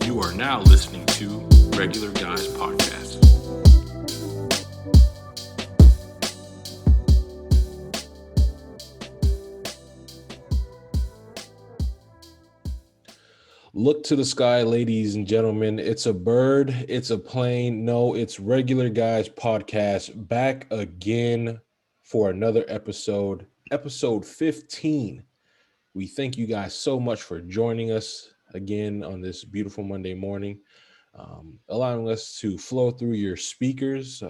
You are now listening to Regular Guys Podcast. Look to the sky, ladies and gentlemen. It's a bird, it's a plane. No, it's Regular Guys Podcast back again for another episode, episode 15. We thank you guys so much for joining us again on this beautiful Monday morning, allowing us to flow through your speakers,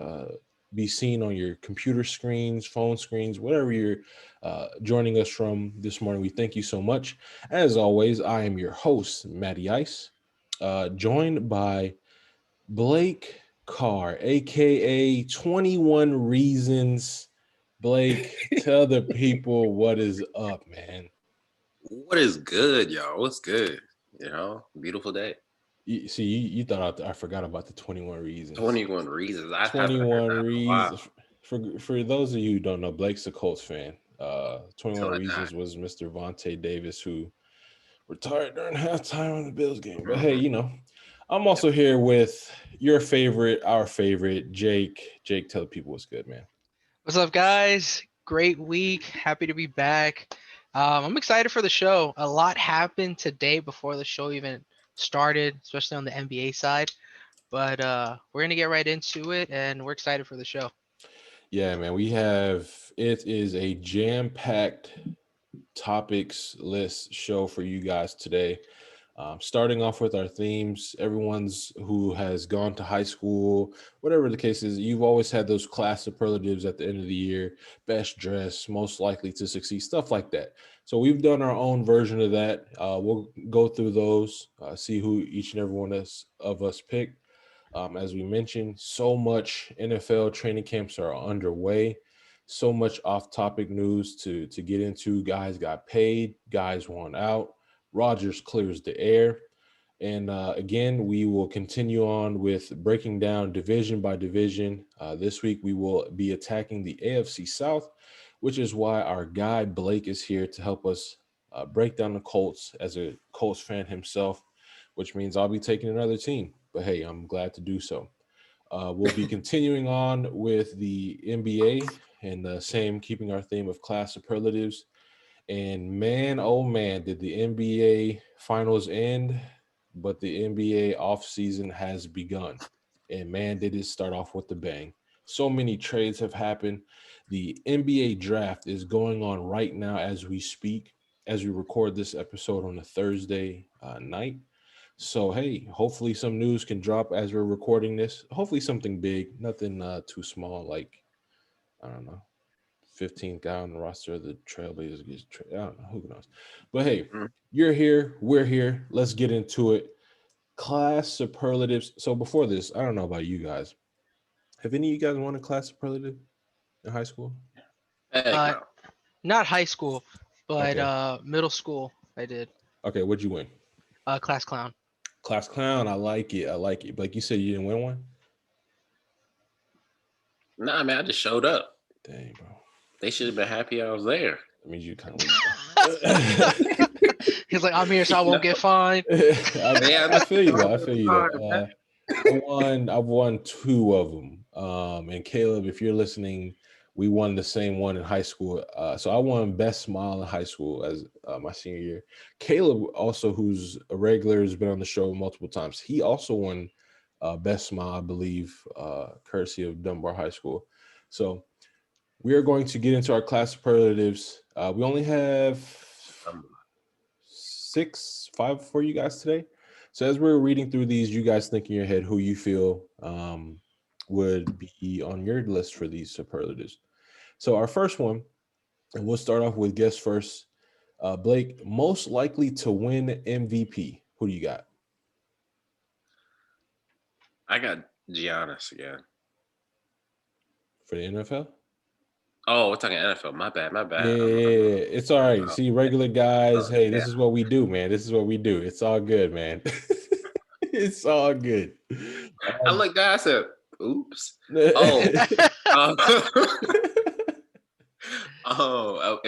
be seen on your computer screens, phone screens, whatever you're joining us from this morning. We thank you so much. As always, I am your host, Matty Ice, joined by Blake Carr, aka 21 Reasons. Blake, tell the people what is up, man. What is good, y'all? What's good? Beautiful day. You thought I forgot about the 21 reasons. 21 reasons. I 21 reasons. For those of you who don't know, Blake's a Colts fan. 21 Reasons was Mr. Vontae Davis, who retired during halftime of the Bills game. But hey, I'm also here with our favorite, Jake. Jake, tell the people what's good, man. What's up, guys? Great week. Happy to be back. I'm excited for the show. A lot happened today before the show even started, especially on the NBA side. But we're going to get right into it, and we're excited for the show. Yeah, man. It is a jam-packed topics list show for you guys today. Starting off with our themes, everyone's who has gone to high school, whatever the case is, you've always had those class superlatives at the end of the year, best dress, most likely to succeed, stuff like that. So we've done our own version of that. We'll go through those, see who each and every one of us picked. As we mentioned, so much NFL training camps are underway, so much off-topic news to get into. Guys got paid, guys want out. Rodgers clears the air. And again, we will continue on with breaking down division by division. This week, we will be attacking the AFC South, which is why our guy Blake is here to help us break down the Colts as a Colts fan himself, which means I'll be taking another team. But hey, I'm glad to do so. We'll be continuing on with the NBA and keeping our theme of class superlatives. And man, oh man, did the NBA finals end, but the NBA offseason has begun. And man, did it start off with a bang. So many trades have happened. The NBA draft is going on right now as we speak, as we record this episode on a Thursday night. So, hey, hopefully some news can drop as we're recording this. Hopefully something big, nothing too small, like, I don't know, 15th guy on the roster of the Trailblazers gets traded. I don't know, who knows. But hey, you're here, we're here. Let's get into it. Class superlatives. So before this, I don't know about you guys. Have any of you guys won a class superlative in high school? Not high school, but middle school I did. Okay, what'd you win? Class clown. Class clown, I like it. Like you said, you didn't win one? Nah, man, I just showed up. Dang, bro. They should have been happy I was there. That means you kind of He's like, I'm here, so I won't get fined. I feel you. I've won two of them. And Caleb, if you're listening, we won the same one in high school. So I won best smile in high school as my senior year. Caleb, also, who's a regular, has been on the show multiple times. He also won best smile, I believe, courtesy of Dunbar High School. So we are going to get into our class superlatives. We only have 5 for you guys today. So as we're reading through these, you guys think in your head who you feel would be on your list for these superlatives. So our first one, and we'll start off with guess first. Blake, most likely to win MVP. Who do you got? I got Giannis again. For the NFL? Oh, we're talking NFL. My bad. Yeah, it's all right. See, regular guys, hey, this is what we do, man. This is what we do. It's all good, man. It's all good. I looked down, I said, oops. If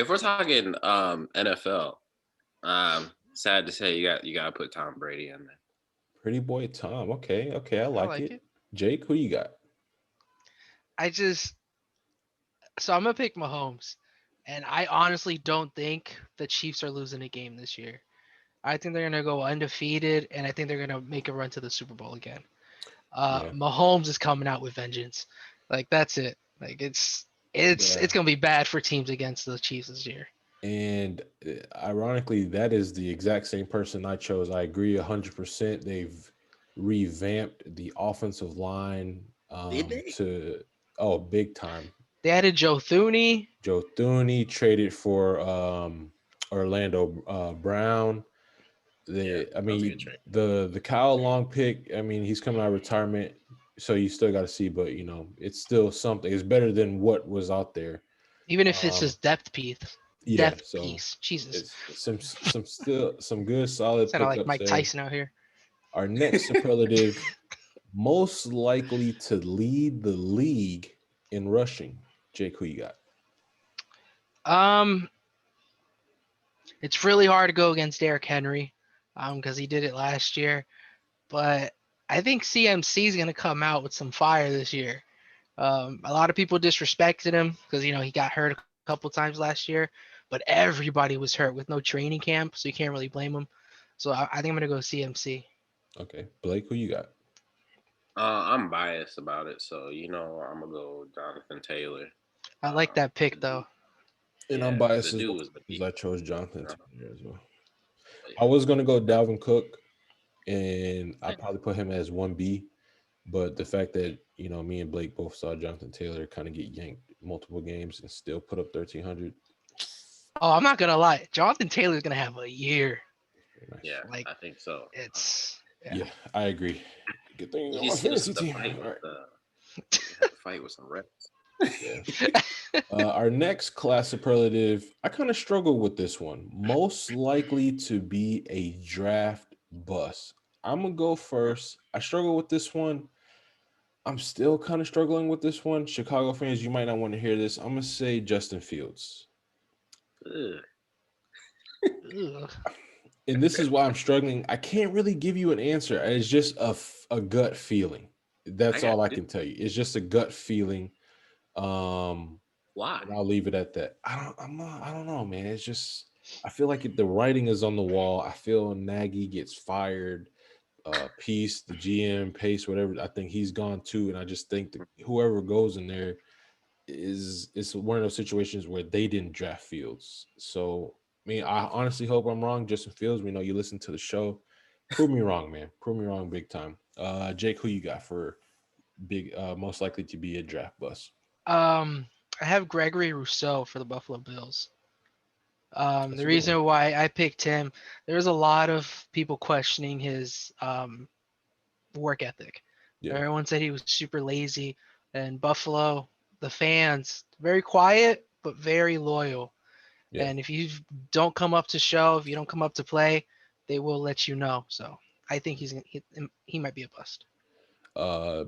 we're talking NFL, sad to say you got to put Tom Brady in there. Pretty boy Tom. Okay, I I like like it. it. Jake, who you got? I just so I'm gonna pick Mahomes, and I honestly don't think the Chiefs are losing a game this year. I think they're gonna go undefeated, and I think they're gonna make a run to the Super Bowl again. Yeah, Mahomes is coming out with vengeance. Like that's it. Like it's yeah. gonna be bad for teams against the Chiefs this year. And ironically, that is the exact same person I chose. I agree 100%. They've revamped the offensive line Did they? to big time. They added Joe Thuney. Joe Thuney traded for Orlando Brown. Yeah, I that was a good mean, trade. the Kyle Long pick. I mean, he's coming out of retirement, so you still got to see. But it's still something. It's better than what was out there. Even if it's Um, just depth piece. yeah. Depth So piece. Jesus. it's some good solid Sounded like pickups Mike there. Tyson out here. Our next superlative, most likely to lead the league in rushing. Jake, who you got? Um, it's really hard to go against Derrick Henry, because he did it last year. But I think CMC is gonna come out with some fire this year. A lot of people disrespected him because he got hurt a couple times last year, but everybody was hurt with no training camp, so you can't really blame him. So I think I'm gonna go CMC. Okay, Blake, who you got? I'm biased about it, so I'm gonna go Jonathan Taylor. I like that The pick dude, though. And I'm yeah, biased the as dude well was the because beast. I chose Jonathan You know? Taylor as well. But I was gonna go Dalvin Cook, and I yeah. probably put him as 1B. But the fact that me and Blake both saw Jonathan Taylor kind of get yanked multiple games and still put up 1,300, Oh, I'm not gonna lie, Jonathan Taylor's gonna have a year. very nice. Yeah, Like I think so. it's yeah. Yeah, I agree. Good thing he's on He my still fantasy had to team. fight All with right. he had to fight with some reps. Yeah. Our next class superlative, I kind of struggle with this one. Most likely to be a draft bust. I'm gonna go first. I struggle with this one. I'm still kind of struggling with this one. Chicago fans, you might not want to hear this. I'm gonna say Justin Fields. Ugh. Ugh. And this is why I'm struggling. I can't really give you an answer. It's just a gut feeling. I That's got all I you. can tell you. It's just a gut feeling. Um, Why? and I'll leave it at that. I don't know, man. It's just I feel like the writing is on the wall. I feel Nagy gets fired. Peace, the GM, Pace, whatever. I think he's gone too, and I just think that whoever goes in there is one of those situations where they didn't draft Fields. So I mean, I honestly hope I'm wrong. Justin Fields, we know you listen to the show. Prove me wrong, man. Prove me wrong big time. Jake, who you got for big most likely to be a draft bust? Um, I have Gregory Rousseau for the Buffalo Bills. That's The a good one. reason why I picked him, there's a lot of people questioning his work ethic. Yeah, Everyone said he was super lazy, and Buffalo, the fans, very quiet but very loyal. yeah. And if you don't come up to show, if you don't come up to play, they will let you know. So I think he might be a bust.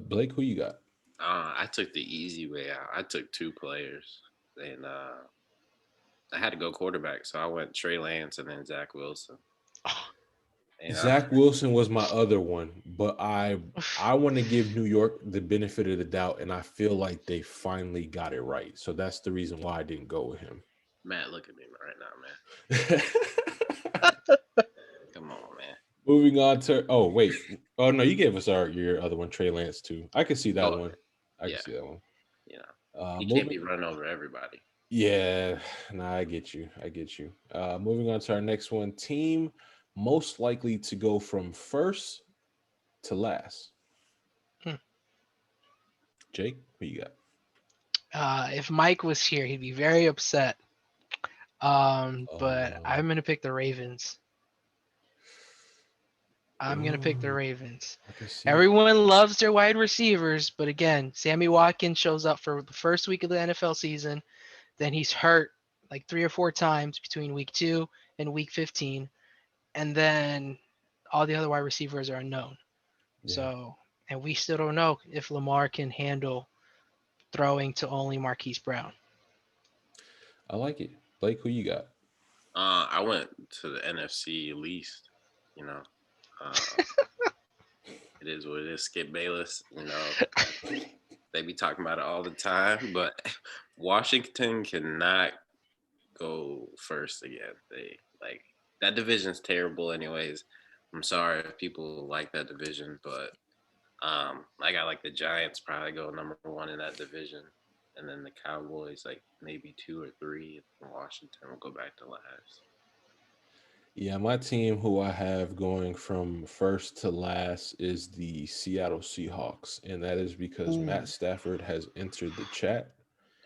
Blake, who you got? I took the easy way out. I took two players, and I had to go quarterback, so I went Trey Lance and then Zach Wilson. You know, Zach Wilson was my other one, but I want to give New York the benefit of the doubt, and I feel like they finally got it right. So that's the reason why I didn't go with him. Matt, look at me right now, man. Come on, man. Moving on to oh no, you gave us your other one, Trey Lance too. I can see that Oh, one. I can yeah, see that one. he can't be Moving, running over everybody. yeah, nah, I get you. I get you. Moving on to our next one, team most likely to go from first to last. Hmm. Jake, who you got? If Mike was here, he'd be very upset. But Um, I'm gonna pick the Ravens. I'm gonna pick the um, Ravens. I can see it. Everyone loves their wide receivers, but again, Sammy Watkins shows up for the first week of the NFL season, then he's hurt like 3 or 4 times between week 2 and week 15, and then all the other wide receivers are unknown. Yeah, So, and we still don't know if Lamar can handle throwing to only Marquise Brown. I like it. Blake, who you got? I went to the NFC least. You know, uh, It is what it is. Skip Bayless, they be talking about it all the time, but Washington cannot go first again. They like that division's terrible anyways. I'm sorry if people like that division, but I got like the Giants probably go number one in that division. And then the Cowboys like maybe 2 or 3, and Washington will go back to last. Yeah, my team, who I have going from first to last, is the Seattle Seahawks, and that is because Ooh, Matt Stafford has entered the chat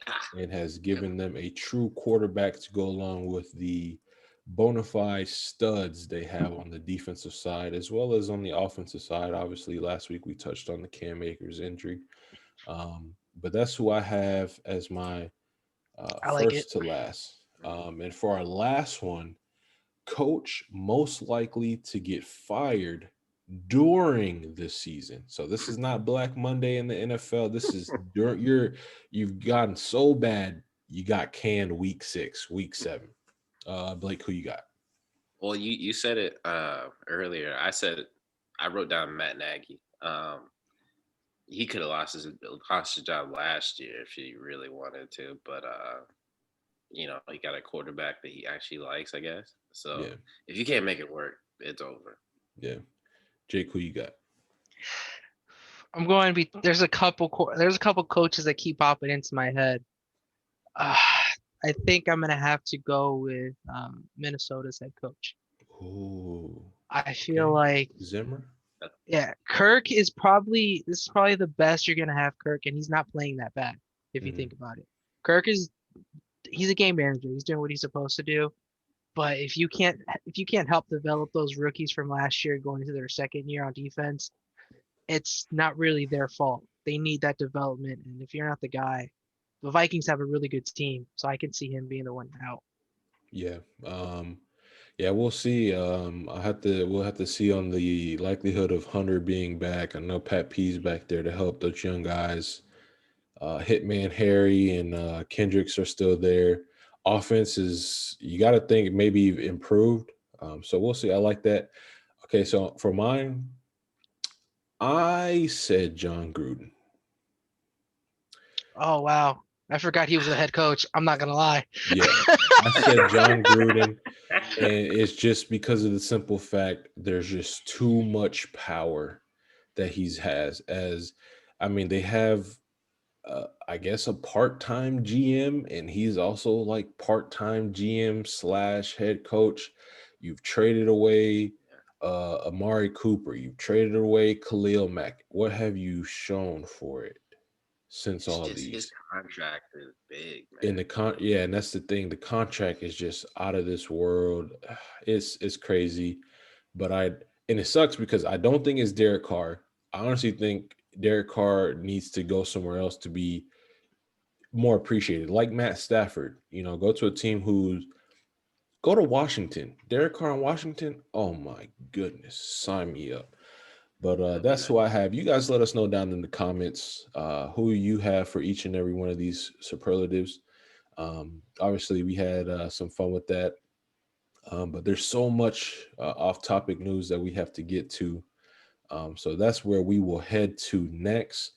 Ah, and has yep. given them a true quarterback to go along with the bona fide studs they have on the defensive side as well as on the offensive side. Obviously, last week we touched on the Cam Akers injury, but that's who I have as my I like it. first to last. And for our last one, coach most likely to get fired during the season. So this is not Black Monday in the NFL. This is during you've gotten so bad you got canned week 6, week 7. Blake, who you got? Well, you said it earlier. I wrote down Matt Nagy. He could have lost his job last year if he really wanted to, but he got a quarterback that he actually likes, I guess. So Yeah, if you can't make it work, it's over. yeah. Jake, who you got? I'm going to be. There's a couple coaches that keep popping into my head. Uh, I think I'm gonna have to go with Minnesota's head coach. Ooh, I feel okay. like, Zimmer? That, yeah, this is probably the best you're gonna have Kirk, and he's not playing that bad if you Mhm. think about it. Kirk is he's a game manager. He's doing what he's supposed to do. But if you can't help develop those rookies from last year going into their second year on defense, it's not really their fault. They need that development, and if you're not the guy, the Vikings have a really good team, so I can see him being the one out. Yeah. Yeah, we'll see. We'll have to see on the likelihood of Hunter being back. I know Pat P's back there to help those young guys. Hitman Harry and Kendricks are still there. Offense is, you got to think, maybe improved. So we'll see. I like that. Okay, so for mine, I said John Gruden. Oh wow, I forgot he was the head coach. I'm not gonna lie. Yeah, I said John Gruden, and it's just because of the simple fact there's just too much power that he's has. As I mean, they have I guess a part-time GM, and he's also like part-time GM slash head coach. You've traded away Amari Cooper. You've traded away Khalil Mack. What have you shown for it since it's all just his these? contract is big, In man. the yeah, and that's the thing. The contract is just out of this world. It's crazy, but and it sucks because I don't think it's Derek Carr. I honestly think Derek Carr needs to go somewhere else to be more appreciated, like Matt Stafford. Go to a team who's go to Washington. Derek Carr in Washington. Oh my goodness, sign me up. But He'll be that's nice. who I have. You guys let us know down in the comments who you have for each and every one of these superlatives. Obviously, we had some fun with that, but there's so much off-topic news that we have to get to. So that's where we will head to next.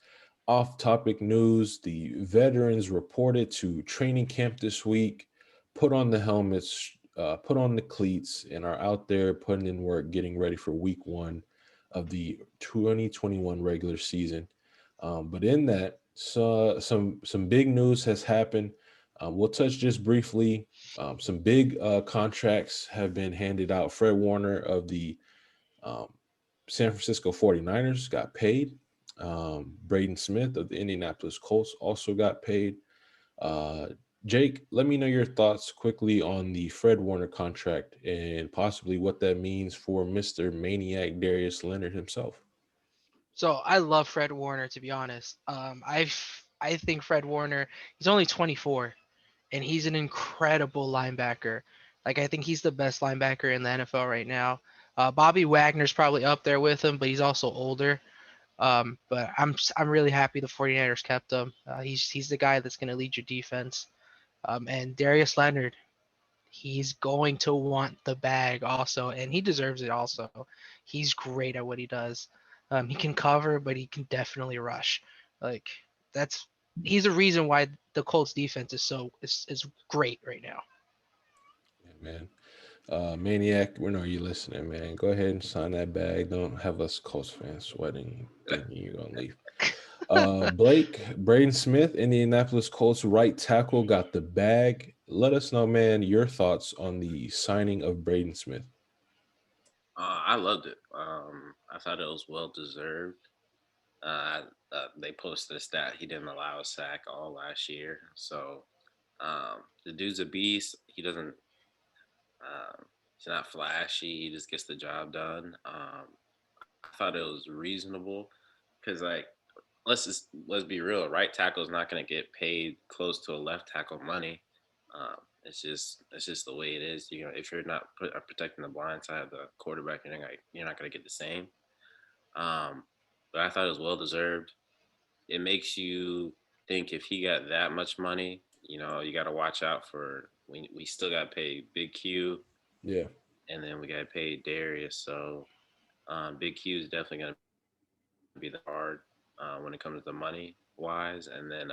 Off topic news: the veterans reported to training camp this week, put on the helmets, put on the cleats, and are out there putting in work, getting ready for week 1 of the 2021 regular season. But in that, so some big news has happened. We'll touch just briefly. Some big contracts have been handed out. Fred Warner of the um, San Francisco 49ers got paid. Braden Smith of the Indianapolis Colts also got paid. Uh, Jake, let me know your thoughts quickly on the Fred Warner contract and possibly what that means for Mr. Maniac Darius Leonard himself. So I love Fred Warner, to be honest. I think Fred Warner, he's only 24, and he's an incredible linebacker. Like, I think he's the best linebacker in the NFL right now. Bobby Wagner's probably up there with him, but he's also older. But I'm really happy the 49ers kept him. He's the guy that's going to lead your defense. And Darius Leonard, he's going to want the bag also, and he deserves it also. He's great at what he does. He can cover, but he can definitely rush. Like that's he's a reason why the Colts defense is great right now. Yeah, man. Maniac, when are you listening, man? Go ahead and sign that bag. Don't have us Colts fans sweating, thinking you're gonna leave. Blake, Braden Smith, Indianapolis Colts right tackle, got the bag. Let us know, man, your thoughts on the signing of Braden Smith. I loved it. I thought it was well deserved. They posted a stat he didn't allow a sack all last year, so the dude's a beast. He doesn't. He's not flashy. He just gets the job done. I thought it was reasonable because, like, let's be real. Right tackle is not going to get paid close to a left tackle money. It's just the way it is. You know, if you're not protecting the blind side of the quarterback, you're not going to get the same. Um, but I thought it was well deserved. It makes you think if he got that much money, you got to watch out for. We still got to pay Big Q, Yeah. and then we got to pay Darius. So Big Q is definitely going to be the hard when it comes to money wise, and then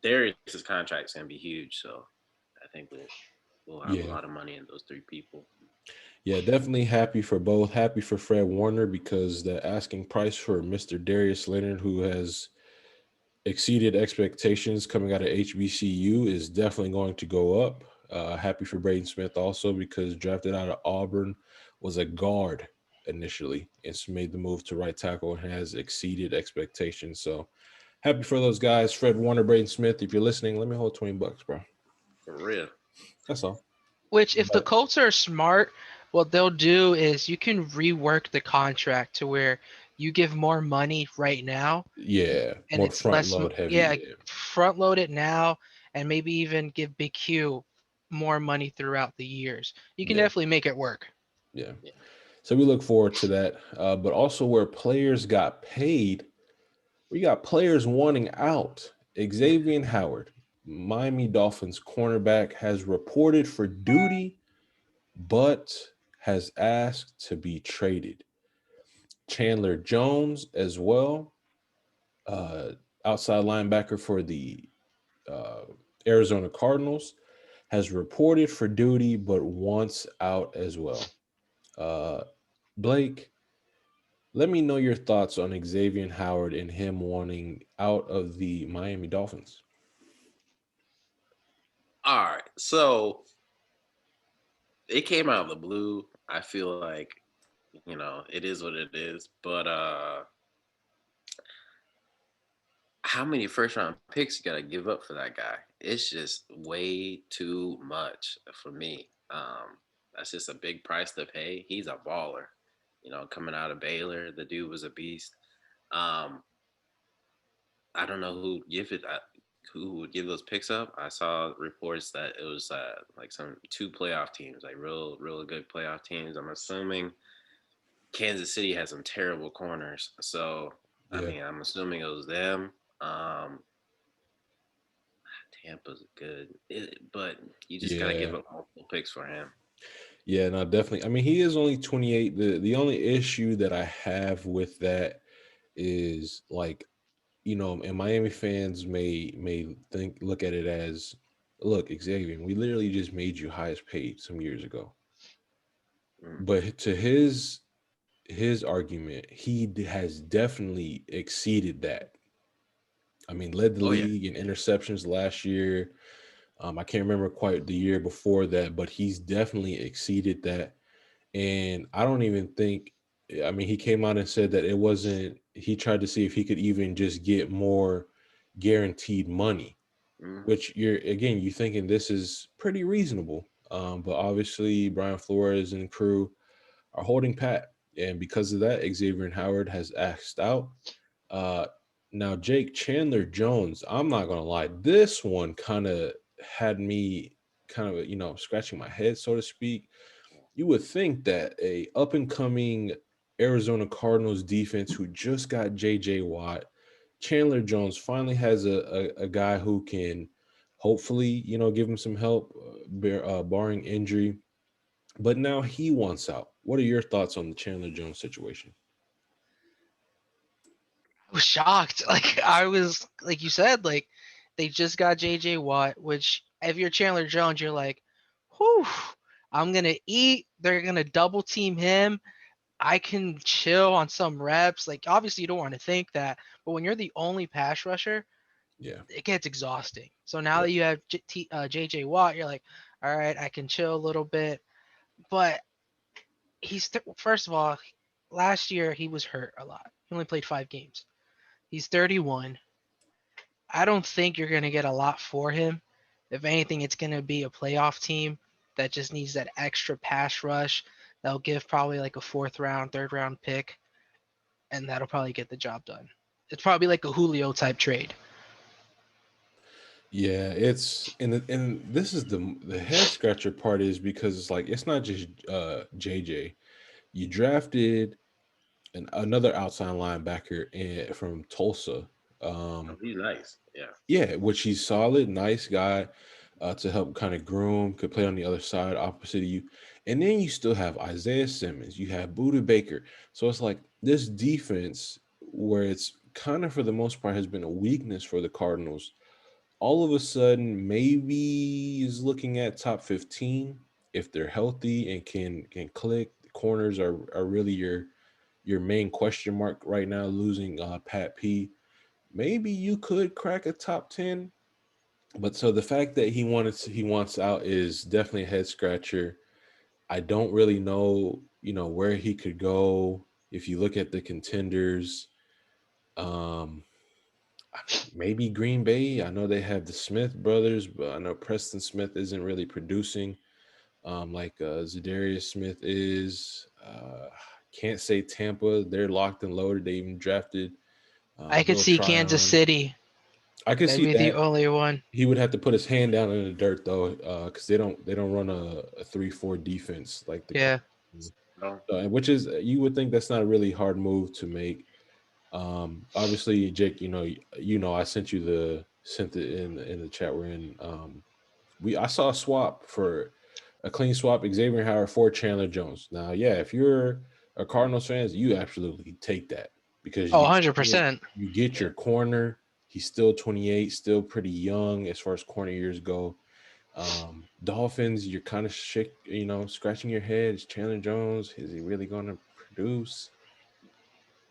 Darius's contract's going to be huge. So I think we'll have a Yeah. lot of money in those three people. Yeah, definitely happy for both. Happy for Fred Warner because the asking price for Mr. Darius Leonard, who has exceeded expectations coming out of HBCU, is definitely going to go up. Happy for Braden Smith also because drafted out of Auburn, was a guard initially and made the move to right tackle and has exceeded expectations. So happy for those guys. Fred Warner, Braden Smith. If you're listening, let me hold $20, bro. For real. That's all. Which, if the But Colts are smart, what they'll do is you can rework the contract to where you give more money right now, yeah, and more it's front less. load heavy. Yeah, Yeah. front load it now, and maybe even give Big Q more money throughout the years. You can Yeah. definitely make it work. Yeah. Yeah. So we look forward to that. But also where players got paid, we got players wanting out. Xavier Howard, Miami Dolphins cornerback, has reported for duty, but has asked to be traded. Chandler Jones as well, uh, outside linebacker for the uh, Arizona Cardinals, has reported for duty, but wants out as well. Uh, Blake, let me know your thoughts on Xavier Howard and him wanting out of the Miami Dolphins. All right. So it came out of the blue. I feel like, it is what it is. But how many first round picks you gotta give up for that guy? It's just way too much for me. That's just a big price to pay. He's a baller. Coming out of Baylor, the dude was a beast. Um, I don't know who would give those picks up. I saw reports that it was like some two playoff teams, like real good playoff teams. I'm assuming Kansas City has some terrible corners, so I Yeah. mean I'm assuming it was them. Um, Tampa's good, but you just gotta give Yeah. up multiple picks for him. Yeah, no, definitely. I mean, he is only 28. The only issue that I have with that is like, and Miami fans may look at it as, look, Xavier, we literally just made you highest paid some years ago. Mm. But to his argument, has definitely exceeded that. I mean, led the Oh yeah, league in interceptions last year. I can't remember quite the year before that, but he's definitely exceeded that. And I don't even think, I mean, he came out and said that it wasn't, he tried to see if he could even just get more guaranteed money, mm. which you thinking this is pretty reasonable. But obviously, Brian Flores and crew are holding pat. And because of that, Xavier Howard has axed out. Uh, Now, Jake Chandler Jones, I'm not going to lie, this one kind of had me kind of, scratching my head, so to speak. You would think that a up and coming Arizona Cardinals defense who just got JJ Watt, Chandler Jones finally has a guy who can hopefully, give him some help, barring injury. But now he wants out. What are your thoughts on the Chandler Jones situation? I was shocked. Like I was, like you said, like they just got JJ Watt, which if you're Chandler Jones, you're like, whew, I'm gonna eat. They're gonna double team him. I can chill on some reps. Like obviously you don't want to think that, but when you're the only pass rusher, Yeah. it gets exhausting. So now Yep. that you have JJ Watt, you're like, all right, I can chill a little bit. But first of all, last year he was hurt a lot. He only played 5 games. He's 31. I don't think you're going to get a lot for him. If anything, it's going to be a playoff team that just needs that extra pass rush. They'll give probably like a fourth round, third round pick, and that'll probably get the job done. It's probably like a Julio type trade. Yeah, it's and this is the head scratcher part is because it's like it's not just JJ. You drafted another outside linebacker from Tulsa. Oh, he's nice. Yeah. Yeah, which he's solid, nice guy to help kind of groom, could play on the other side opposite of you. And then you still have Isaiah Simmons, you have Buda Baker. So it's like this defense, where it's kind of for the most part has been a weakness for the Cardinals, all of a sudden maybe is looking at top 15 if they're healthy and can click. The corners are really your main question mark right now, losing Pat P. Maybe you could crack a top 10, but so the fact that he wants out is definitely a head scratcher. I don't really know, where he could go. If you look at the contenders, um, maybe Green Bay. I know they have the Smith brothers, but I know Preston Smith isn't really producing like Zadarius Smith is. Can't say Tampa. They're locked and loaded. They even drafted I could Bill see Kansas Tryon. City. I could That'd see be the that. only one. He would have to put his hand down in the dirt though, because they don't run a 3-4 defense like the Yeah. Cardinals. No. Which is you would think that's not a really hard move to make. Obviously, Jake, I sent it in the chat we're in. I saw a swap for a clean swap, Xavier Howard for Chandler Jones. Now, yeah, if you're a Cardinals fans, you absolutely take that because Oh, you 100%. you get Yeah. your corner. He's still 28, still pretty young as far as corner years go. Dolphins, you're kind of scratching your head. Is Chandler Jones? Is he really going to produce?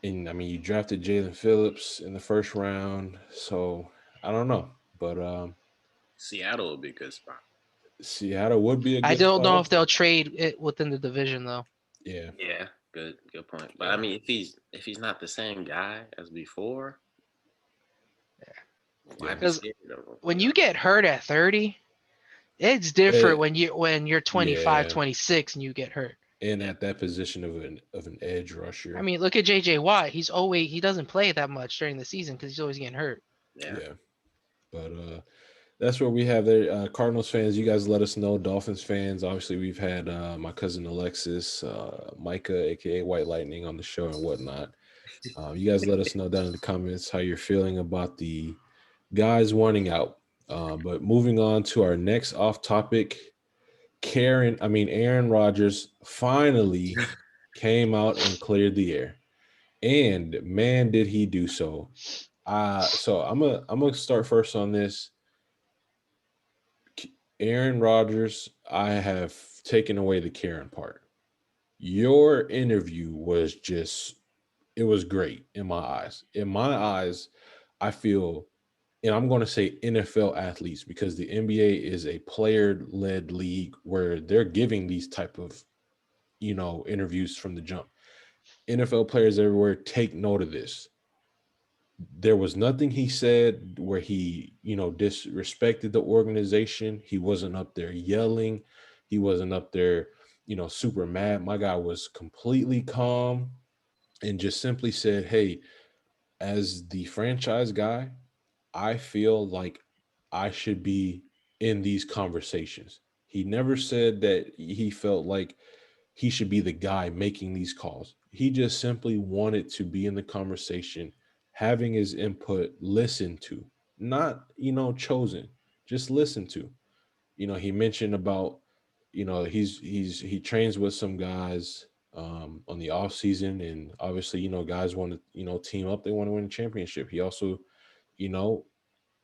And I mean, you drafted Jalen Phillips in the first round, so I don't know, but Seattle would be a good spot. Seattle would be a I good don't spot know if also. they'll trade it within the division though. Yeah, Yeah. Good point. But I yeah, mean, if he's not the same guy as before, why yeah. be Because scared of him? when you get hurt at 30, it's different Eh, when you're 25, yeah, 26 and you get hurt. and Yeah. at that position of an edge I rusher, mean, look at JJ Watt. He doesn't play that much during the season because he's always getting hurt. Yeah. yeah. But that's what we have there. Cardinals fans, you guys let us know. Dolphins fans, obviously, we've had my cousin Alexis, Micah, aka White Lightning, on the show and whatnot. You guys let us know down in the comments how you're feeling about the guys wanting out. But moving on to our next off topic, Aaron Rodgers finally came out and cleared the air. And man, did he do so. So I'm gonna start first on this. Aaron Rodgers, I have taken away the Karen part. Your interview was it was great in my eyes. In my eyes, I feel, and I'm going to say NFL athletes because the NBA is a player-led league where they're giving these type of, interviews from the jump. NFL players everywhere take note of this. There was nothing he said where he, disrespected the organization. He wasn't up there yelling. He wasn't up there, super mad. My guy was completely calm and just simply said, "Hey, as the franchise guy, I feel like I should be in these conversations." He never said that he felt like he should be the guy making these calls. He just simply wanted to be in the conversation, having his input listened to, not, chosen, just listened to. He mentioned about, he trains with some guys. on the off season, and obviously, guys want to, team up. They want to win a championship. He also, you know,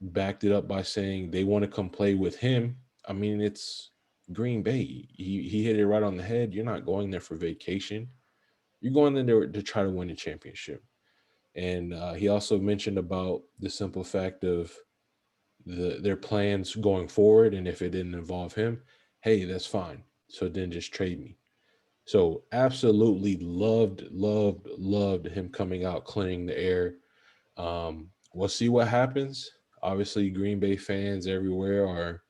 backed it up by saying they want to come play with him. I mean, it's Green Bay. He hit it right on the head. You're not going there for vacation. You're going there to try to win a championship. And he also mentioned about the simple fact of their plans going forward, and if it didn't involve him, hey, that's fine. So then just trade me. So absolutely loved him coming out, clearing the air. We'll see what happens. Obviously, Green Bay fans everywhere are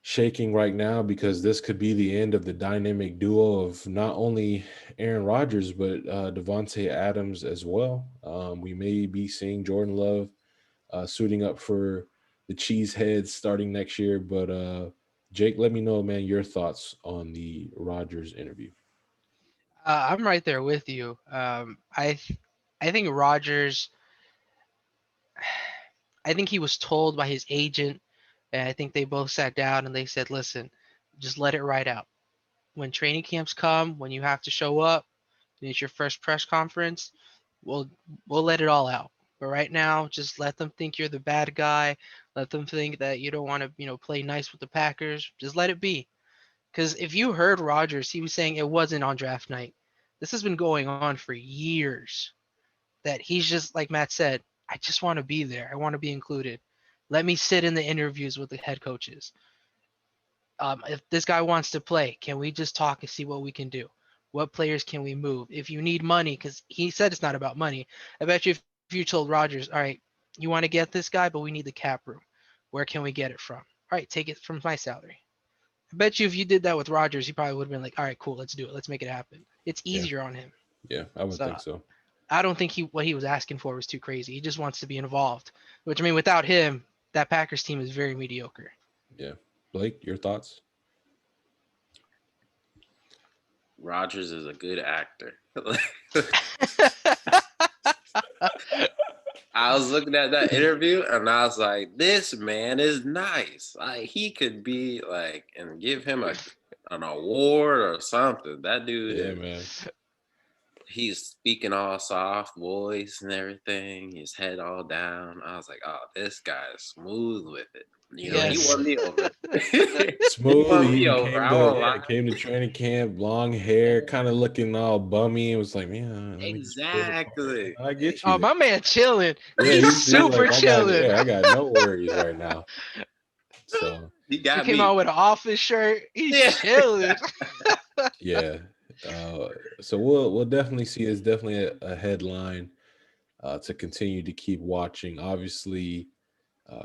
shaking right now because this could be the end of the dynamic duo of not only Aaron Rodgers but Devontae Adams as well. We may be seeing Jordan Love suiting up for the Cheeseheads starting next year. But Jake, let me know, man, your thoughts on the Rodgers interview. I'm right there with you. I think Rodgers. I think he was told by his agent, and I think they both sat down and they said, "Listen, just let it ride out. When training camps come, when you have to show up, and it's your first press conference, we'll we'll let it all out. But right now, just let them think you're the bad guy. Let them think that you don't want to, play nice with the Packers. Just let it be. Because if you heard Rodgers, he was saying it wasn't on draft night. This has been going on for years. That he's just like Matt said, I just want to be there. I want to be included. Let me sit in the interviews with the head coaches. If this guy wants to play, can we just talk and see what we can do? What players can we move? If you need money, because he said it's not about money. I bet you if you told Rodgers, all right, you want to get this guy, but we need the cap room. Where can we get it from? All right, take it from my salary. I bet you if you did that with Rodgers, he probably would have been like, all right, cool, let's do it. Let's make it happen. It's Yeah, easier on him. yeah, I would So think so. I don't think what he was asking for was too crazy. He just wants to be involved. Which I mean, without him, that Packers team is very mediocre. Yeah, Blake, your thoughts? Rodgers is a good actor. I was looking at that interview and I was like, this man is nice. Like he could be like and give him an award or something. That dude Yeah, is man. he's speaking all soft voice and everything, his head all down. I was like, oh, this guy is smooth with it. He Yes. won me over. He Smooth. won He me even over. came I to won't lie. came to training camp, long hair, kind of looking all bummy. It was like, man, let me just pull it apart. Exactly. I get you Oh, there. my man chilling. Yeah, He's he's super like, chilling. I got no worries right now. So He He got came me. out with an office shirt. He's Yeah. chilling. yeah, so we'll definitely see. It's definitely a headline to continue to keep watching. Obviously,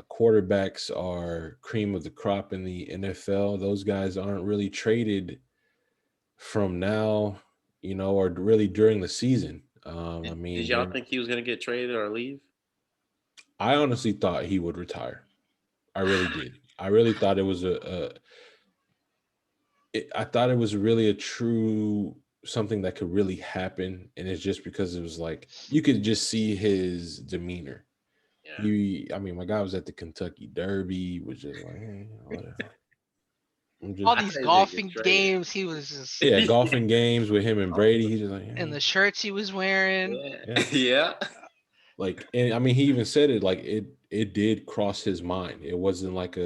quarterbacks are cream of the crop in the NFL. Those guys aren't really traded from now, or really during the season. I Did mean, y'all think he was gonna get traded or leave? I honestly thought he would retire. I really did. I really thought it was I thought it was really a true something that could really happen, and it's just because it was like you could just see his demeanor. Yeah. I mean, my guy was at the Kentucky Derby, was just like, hey, whatever. I'm All just, I these thought he was gonna get golfing traded. games, he was just yeah, golfing games with him and Brady. He's just like, and yeah, the shirts he was wearing. Yeah. yeah. Yeah. Like, and I mean, he even said it like it did cross his mind. It wasn't like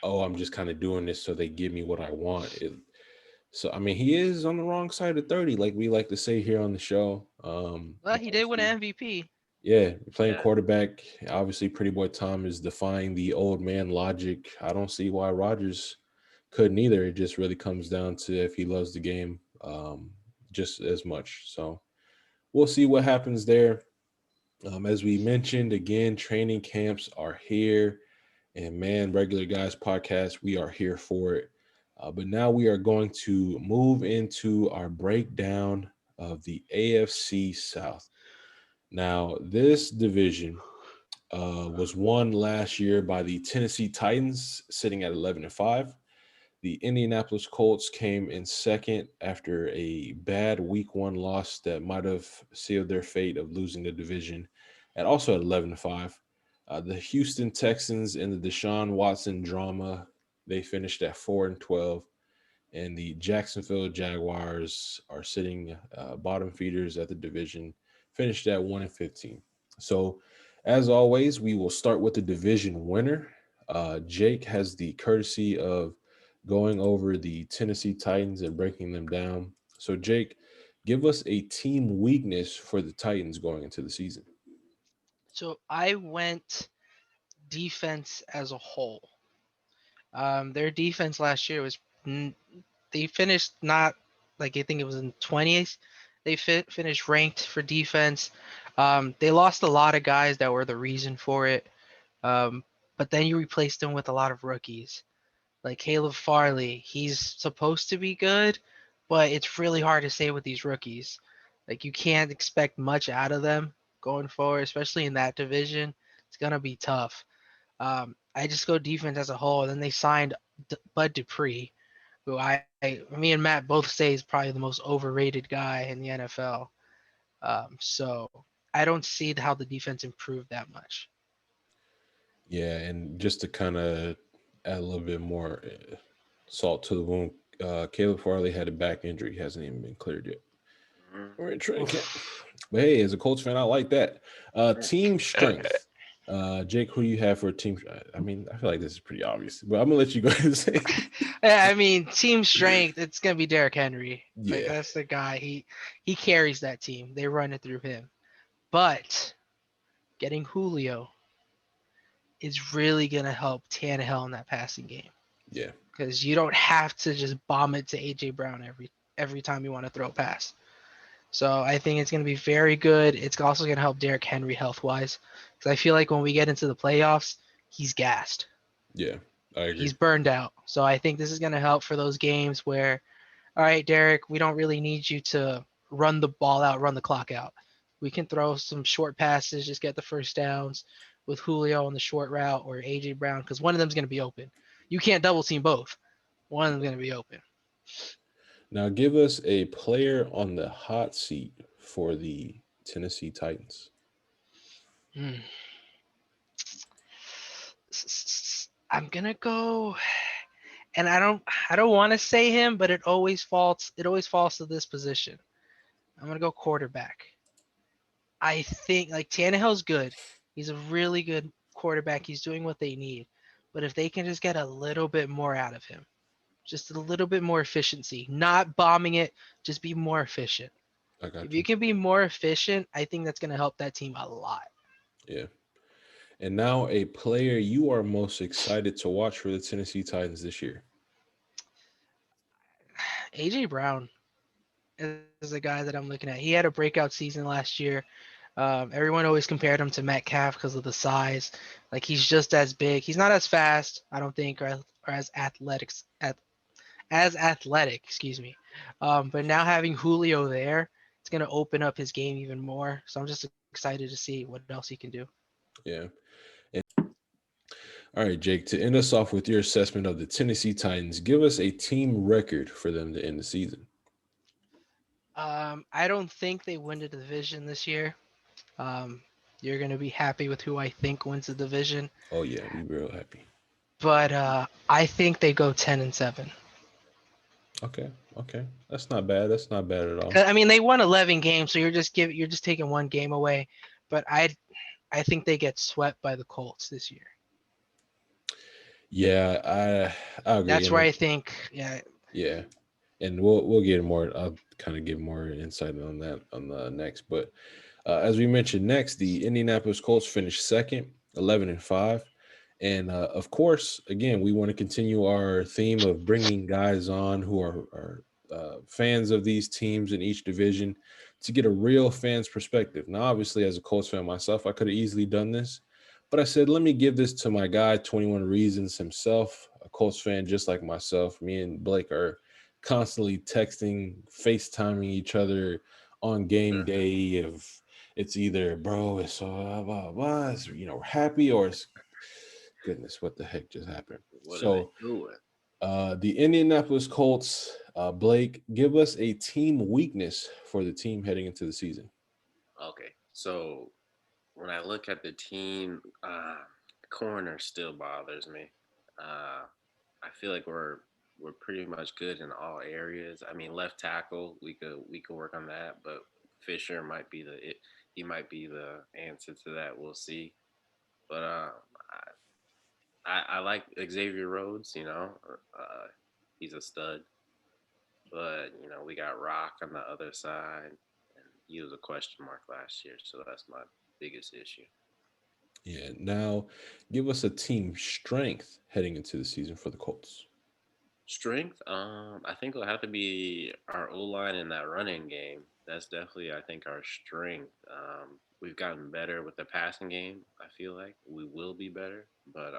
oh, I'm just kind of doing this so they give me what I want. So I mean, he is on the wrong side of 30, like we like to say here on the show. Well, he did win Obviously, an MVP. yeah, playing Yeah. quarterback. Obviously, Pretty Boy Tom is defying the old man logic. I don't see why Rodgers couldn't either. It just really comes down to if he loves the game just as much. So we'll see what happens there. As we mentioned, again, training camps are here. And man, Regular Guys podcast, we are here for it. But now we are going to move into our breakdown of the AFC South. Now, this division was won last year by the Tennessee Titans, sitting at 11-5. The Indianapolis Colts came in second after a bad week one loss that might have sealed their fate of losing the division, at also at 11-5. The Houston Texans and the Deshaun Watson drama, they finished at 4-12. and the Jacksonville Jaguars are sitting bottom feeders at the division, finished at 1-15. So, as always, we will start with the division winner. Jake has the courtesy of going over the Tennessee Titans and breaking them down. So, Jake, give us a team weakness for the Titans going into the season. So I went defense as a whole. Their defense last year was they finished not like I think it was in 20th. They finished ranked for defense. They lost a lot of guys that were the reason for it. Um, but then you replaced them with a lot of rookies. Like Caleb Farley, he's supposed to be good, but it's really hard to say with these rookies. Like you can't expect much out of them going forward, especially in that division. It's gonna be tough. I just go defense as a whole. And then they signed Bud Dupree, who me and Matt both say is probably the most overrated guy in the NFL. So I don't see how the defense improved that much. Yeah, and just to kind of add a little bit more salt to the wound, Caleb Farley had a back injury, he hasn't even been cleared yet. Mm. We're in training camp. Oof. But hey, as a Colts fan, I like that. Yeah. Team strength. Jake, who do you have for team? I mean, I feel like this is pretty obvious, but I'm gonna let you go ahead and say. Yeah, I mean, team strength, it's gonna be Derrick Henry. Like Yeah, that's the guy. He carries that team. They run it through him. But getting Julio is really gonna help Tannehill in that passing game yeah, because you don't have to just bomb it to AJ Brown every time you want to throw a pass. So I think it's gonna be very good. It's also gonna help Derrick Henry health wise because I feel like when we get into the playoffs, he's gassed. yeah. I agree. He's burned out. So I think this is gonna help for those games where, all right, Derek, we don't really need you to run the ball out, run the clock out. We can throw some short passes, just get the first downs with Julio on the short route or AJ Brown because one of them's going to be open. You can't double team both. One of them's going to be open. Now, give us a player on the hot seat for the Tennessee Titans. Hmm. I'm gonna go, and I don't want to say him, but it always falls to this position. I'm gonna go quarterback. I think like Tannehill's good. He's a really good quarterback. He's doing what they need. But if they can just get a little bit more out of him, just a little bit more efficiency, not bombing it, just be more efficient. I If got you you. can be more efficient, I think that's going to help that team a lot. Yeah. And now, a player you are most excited to watch for the Tennessee Titans this year. AJ Brown is a guy that I'm looking at. He had a breakout season last year. Everyone always compared him to Metcalf because of the size. Like he's just as big. He's not as fast, I don't think, or as athletic, excuse me. But now having Julio there, it's going to open up his game even more. So I'm just excited to see what else he can do. Yeah. All right, Jake, to end us off with your assessment of the Tennessee Titans, give us a team record for them to end the season. I don't think they win the division this year. Um, you're going to be happy with who I think wins the division. Oh, yeah, we real happy. But I think they go 10-7. Okay, okay. That's not bad. That's not bad at all. I mean, they won 11 games, so you're just taking one game away. But I think they get swept by the Colts this year. Yeah, I agree. That's where And I think, yeah. yeah, and we'll get more. I'll kind of give more insight on that on the next. But as we mentioned next, the Indianapolis Colts finished second, 11-5, and of course, again, we want to continue our theme of bringing guys on who are fans of these teams in each division to get a real fan's perspective. Now, obviously, as a Colts fan myself, I could have easily done this, but I said, let me give this to my guy, 21 Reasons himself, a Colts fan just like myself. Me and Blake are constantly texting, FaceTiming each other on game Mhm. day. Of it's either, bro, it's blah, blah, blah, it's, we're happy, or it's, goodness, what the heck just happened? What are they So, doing? the Indianapolis Colts, Blake, give us a team weakness for the team heading into the season. Okay, so when I look at the team, corner still bothers me. I feel like we're we're pretty much good in all areas. I mean, left tackle, we could work on that, but Fisher might be he might be the answer to that. We'll see. But I like Xavier Rhodes. He's a stud. But we got Rock on the other side, and he was a question mark last year, so that's my biggest issue. Yeah. Now, give us a team strength heading into the season for the Colts. Strength, I think it'll have to be our O line in that running game. That's definitely, I think, our strength. We've gotten better with the passing game. I feel like we will be better, but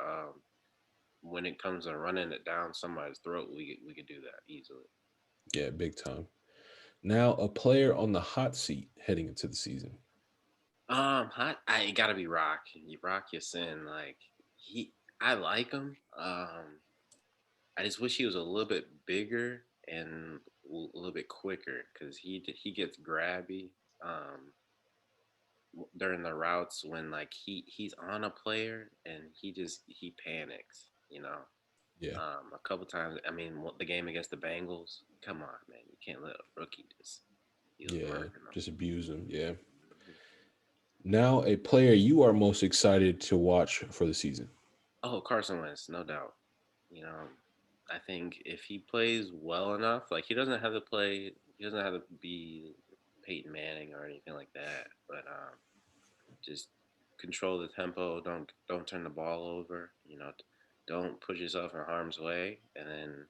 when it comes to running it down somebody's throat, we could do that easily. Yeah, big time. Now, a player on the hot seat heading into the season. It gotta be Rock. Rock Sin. Like I like him. I just wish he was a little bit bigger and a little bit quicker because he gets grabby during the routes when like he's on a player and he panics. Yeah. A couple times. I mean, the game against the Bengals. Come on, man, you can't let a rookie just he was Yeah. murdering them. Just abuse him. Yeah. Now, a player you are most excited to watch for the season. Oh, Carson Wentz, no doubt. You know, I think if he plays well enough, like he doesn't have to play, he doesn't have to be Peyton Manning or anything like that, but just control the tempo. Don't turn the ball over. Don't put yourself in harm's way. And then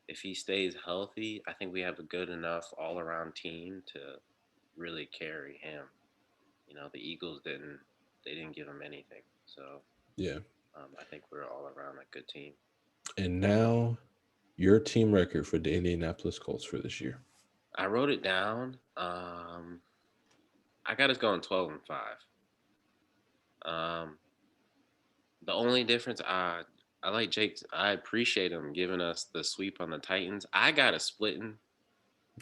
if he stays healthy, I think we have a good enough all around team to really carry him. The Eagles didn't give him anything, so Yeah. I think we're all around a good team. And now, your team record for the Indianapolis Colts for this year. I wrote it down. I got us going 12-5. Um, the only difference, I like Jake. I appreciate him giving us the sweep on the Titans. I got a splitting.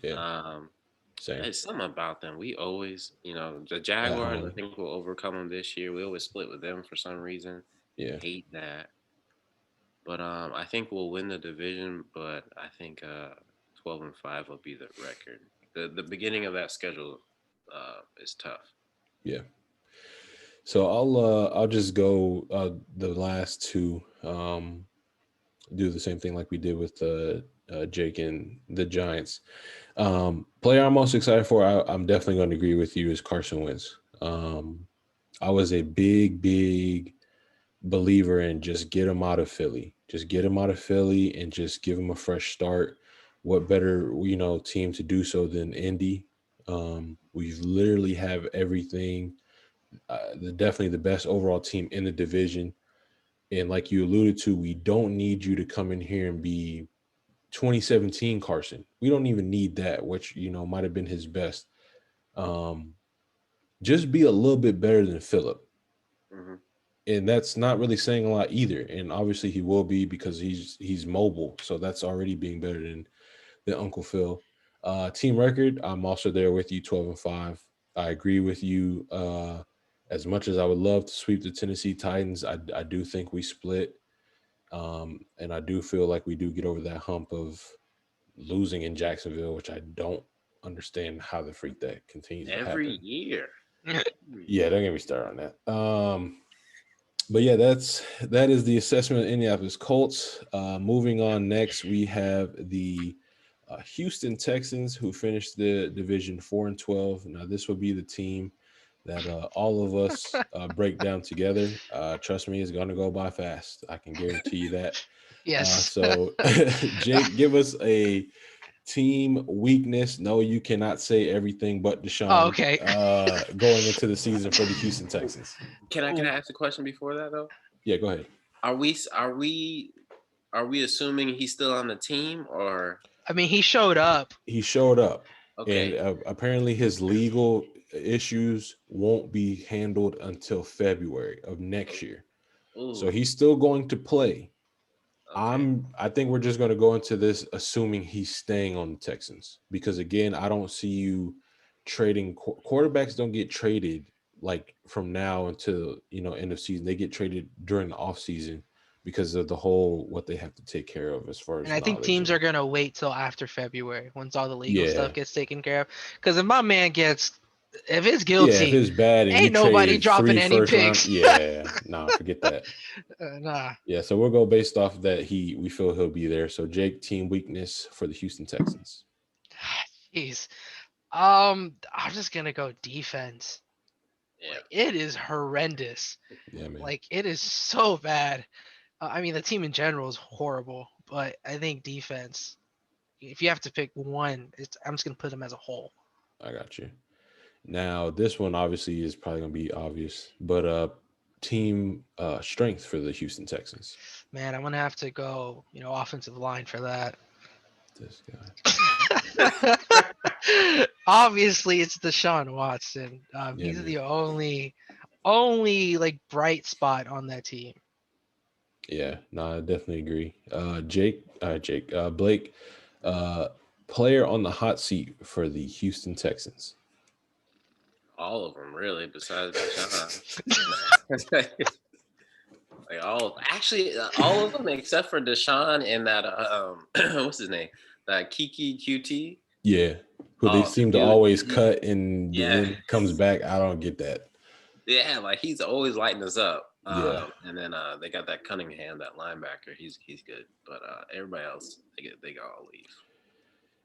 Yeah. Um, Same. it's something about them. We always, the At Jaguars. I home. think we'll overcome them this year. We always split with them for some reason. Yeah. Hate that. But I think we'll win the division. But I think 12-5 will be the record. The beginning of that schedule is tough. Yeah. So I'll just go the last two. Do the same thing like we did with Jake and the Giants. Player I'm most excited for, I'm definitely going to agree with you, is Carson Wentz. I was a big believer in just get him out of Philly. Just get him out of Philly and just give him a fresh start. What better, team to do so than Indy? We literally have everything. Definitely the best overall team in the division. And like you alluded to, we don't need you to come in here and be 2017 Carson. We don't even need that, which might have been his best. Um, just be a little bit better than Philip. Mm-hmm. And that's not really saying a lot either. And obviously he will be because he's mobile. So that's already being better than Uncle Phil. Team record, I'm also there with you, 12-5. I agree with you. As much as I would love to sweep the Tennessee Titans, I do think we split. And I do feel like we do get over that hump of losing in Jacksonville, which I don't understand how the freak that continues to Every happen. year. Yeah, don't get me started on that. But yeah, that is the assessment of Indianapolis Colts. Moving on next, we have the Houston Texans, who finished the division 4-12. Now, this will be the team that all of us break down together. Trust me, it's going to go by fast. I can guarantee you that. Yes. So, Jake, give us a team weakness. No, you cannot say everything but Oh, Deshaun okay. going into the season for the Houston Texans. Can I ask a question before that though? Yeah, go ahead. Are we assuming he's still on the team or I mean, he showed up. He showed up, and okay? apparently his legal issues won't be handled until February of next year. So Ooh, he's still going to play. okay. I think we're just going to go into this assuming he's staying on the Texans, because again, I don't see you trading quarterbacks. Don't get traded like from now until end of season. They get traded during the off season because of the whole what they have to take care of as far as And I think knowledge. teams are gonna wait till after February once all the legal Yeah. stuff gets taken care of. Because if my man if it's Yeah, if guilty, it's bad and you ain't nobody traded dropping 3 any first round, picks. yeah, nah, forget that. Nah. Yeah, so we'll go based off that we feel he'll be there. So Jake, team weakness for the Houston Texans. Jeez. I'm just gonna go defense. Yeah. Like, it is horrendous. Yeah, man. Like, it is so bad. I mean, the team in general is horrible, but I think defense. If you have to pick one, I'm just gonna put them as a whole. I got you. Now, this one obviously is probably gonna be obvious, but team strength for the Houston Texans. Man, I'm gonna have to go, offensive line for that. This guy. Obviously, it's Deshaun Watson. Yeah, He's man. the only like bright spot on that team. Yeah, no, I definitely agree. Blake, player on the hot seat for the Houston Texans. All of them, really, besides Deshaun. Like all of them except for Deshaun and that what's his name? That Kiki QT. Yeah, who they seem to always cut and the end comes back. I don't get that. Yeah, like he's always lighting us up. Yeah. And then they got that Cunningham, that linebacker. He's good, but everybody else they all leave.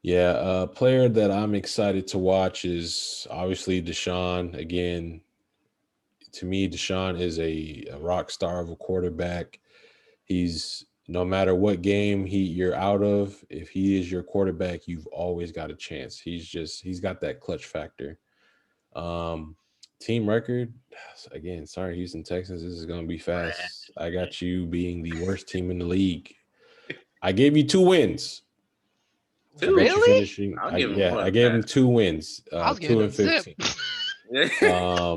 Yeah, player that I'm excited to watch is obviously Deshaun. Again, to me, Deshaun is a rock star of a quarterback. He's no matter what game you're out of, if he is your quarterback, you've always got a chance. He's got that clutch factor. Team record, again, sorry, Houston Texans, this is gonna be fast. I got you being the worst team in the league. I gave you 2 wins. Really? I gave him 2 wins. 2 and 15. Now,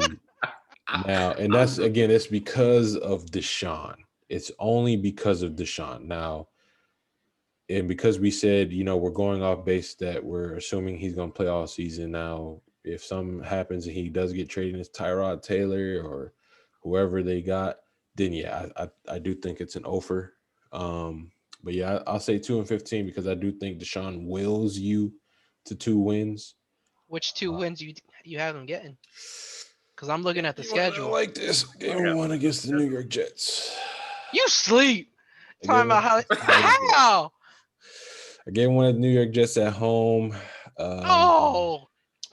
and that's again, it's because of Deshaun. It's only because of Deshaun. Now, and because we said, we're going off base that we're assuming he's going to play all season. Now, if something happens and he does get traded as Tyrod Taylor or whoever they got, then yeah, I do think it's an offer. But yeah, I'll say 2 and 15 because I do think Deshaun wills you to 2 wins. Which 2 wins you have them getting? Because I'm looking at the schedule. Like this, game 1 against the New York Jets. You sleep. Talking about how? I gave 1 at New York Jets at home. I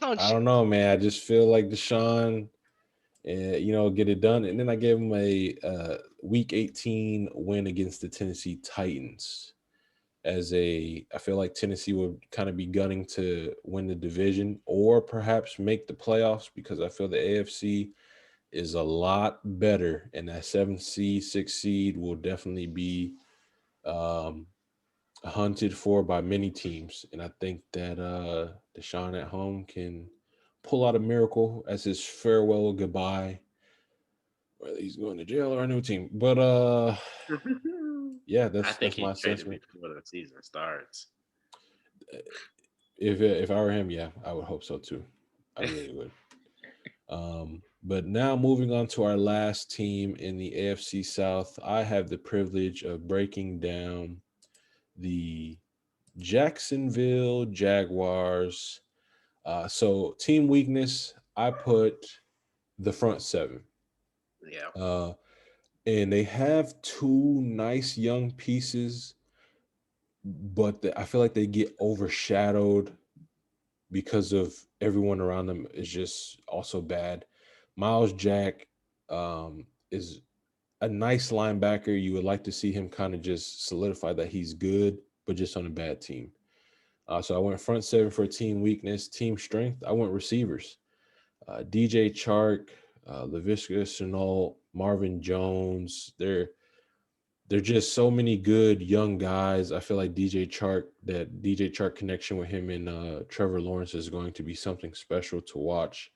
don't know, man. I just feel like Deshaun, get it done. And then I gave him a Week 18 win against the Tennessee Titans. I feel like Tennessee would kind of be gunning to win the division or perhaps make the playoffs because I feel the AFC is a lot better, and that 7th seed, 6th seed will definitely be hunted for by many teams. And I think that Deshaun at home can pull out a miracle as his farewell goodbye, whether he's going to jail or a new team. But yeah, that's my assessment. Before the season starts. If I were him, yeah, I would hope so too. I really would. But now moving on to our last team in the AFC South, I have the privilege of breaking down the Jacksonville Jaguars. So team weakness, I put the front 7. Yeah. And they have 2 nice young pieces, but I feel like they get overshadowed because of everyone around them is just also bad. Miles Jack is a nice linebacker. You would like to see him kind of just solidify that he's good, but just on a bad team. So I went front 7 for team weakness. Team strength, I went receivers. DJ Chark, Laviska Shenault, Marvin Jones. They're just so many good young guys. I feel like DJ Chark connection with him and Trevor Lawrence is going to be something special to watch.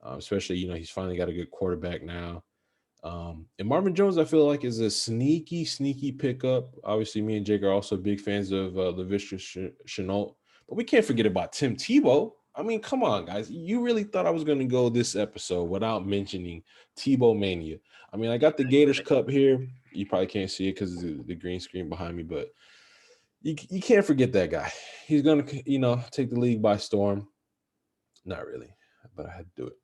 Especially, he's finally got a good quarterback now. And Marvin Jones, I feel like, is a sneaky pickup. Obviously, me and Jake are also big fans of Laviska Shenault, but we can't forget about Tim Tebow. I mean, come on, guys. You really thought I was going to go this episode without mentioning Tebow Mania. I mean, I got the Gators Cup here. You probably can't see it because of the green screen behind me, but you can't forget that guy. He's gonna take the league by storm. Not really, but I had to do it.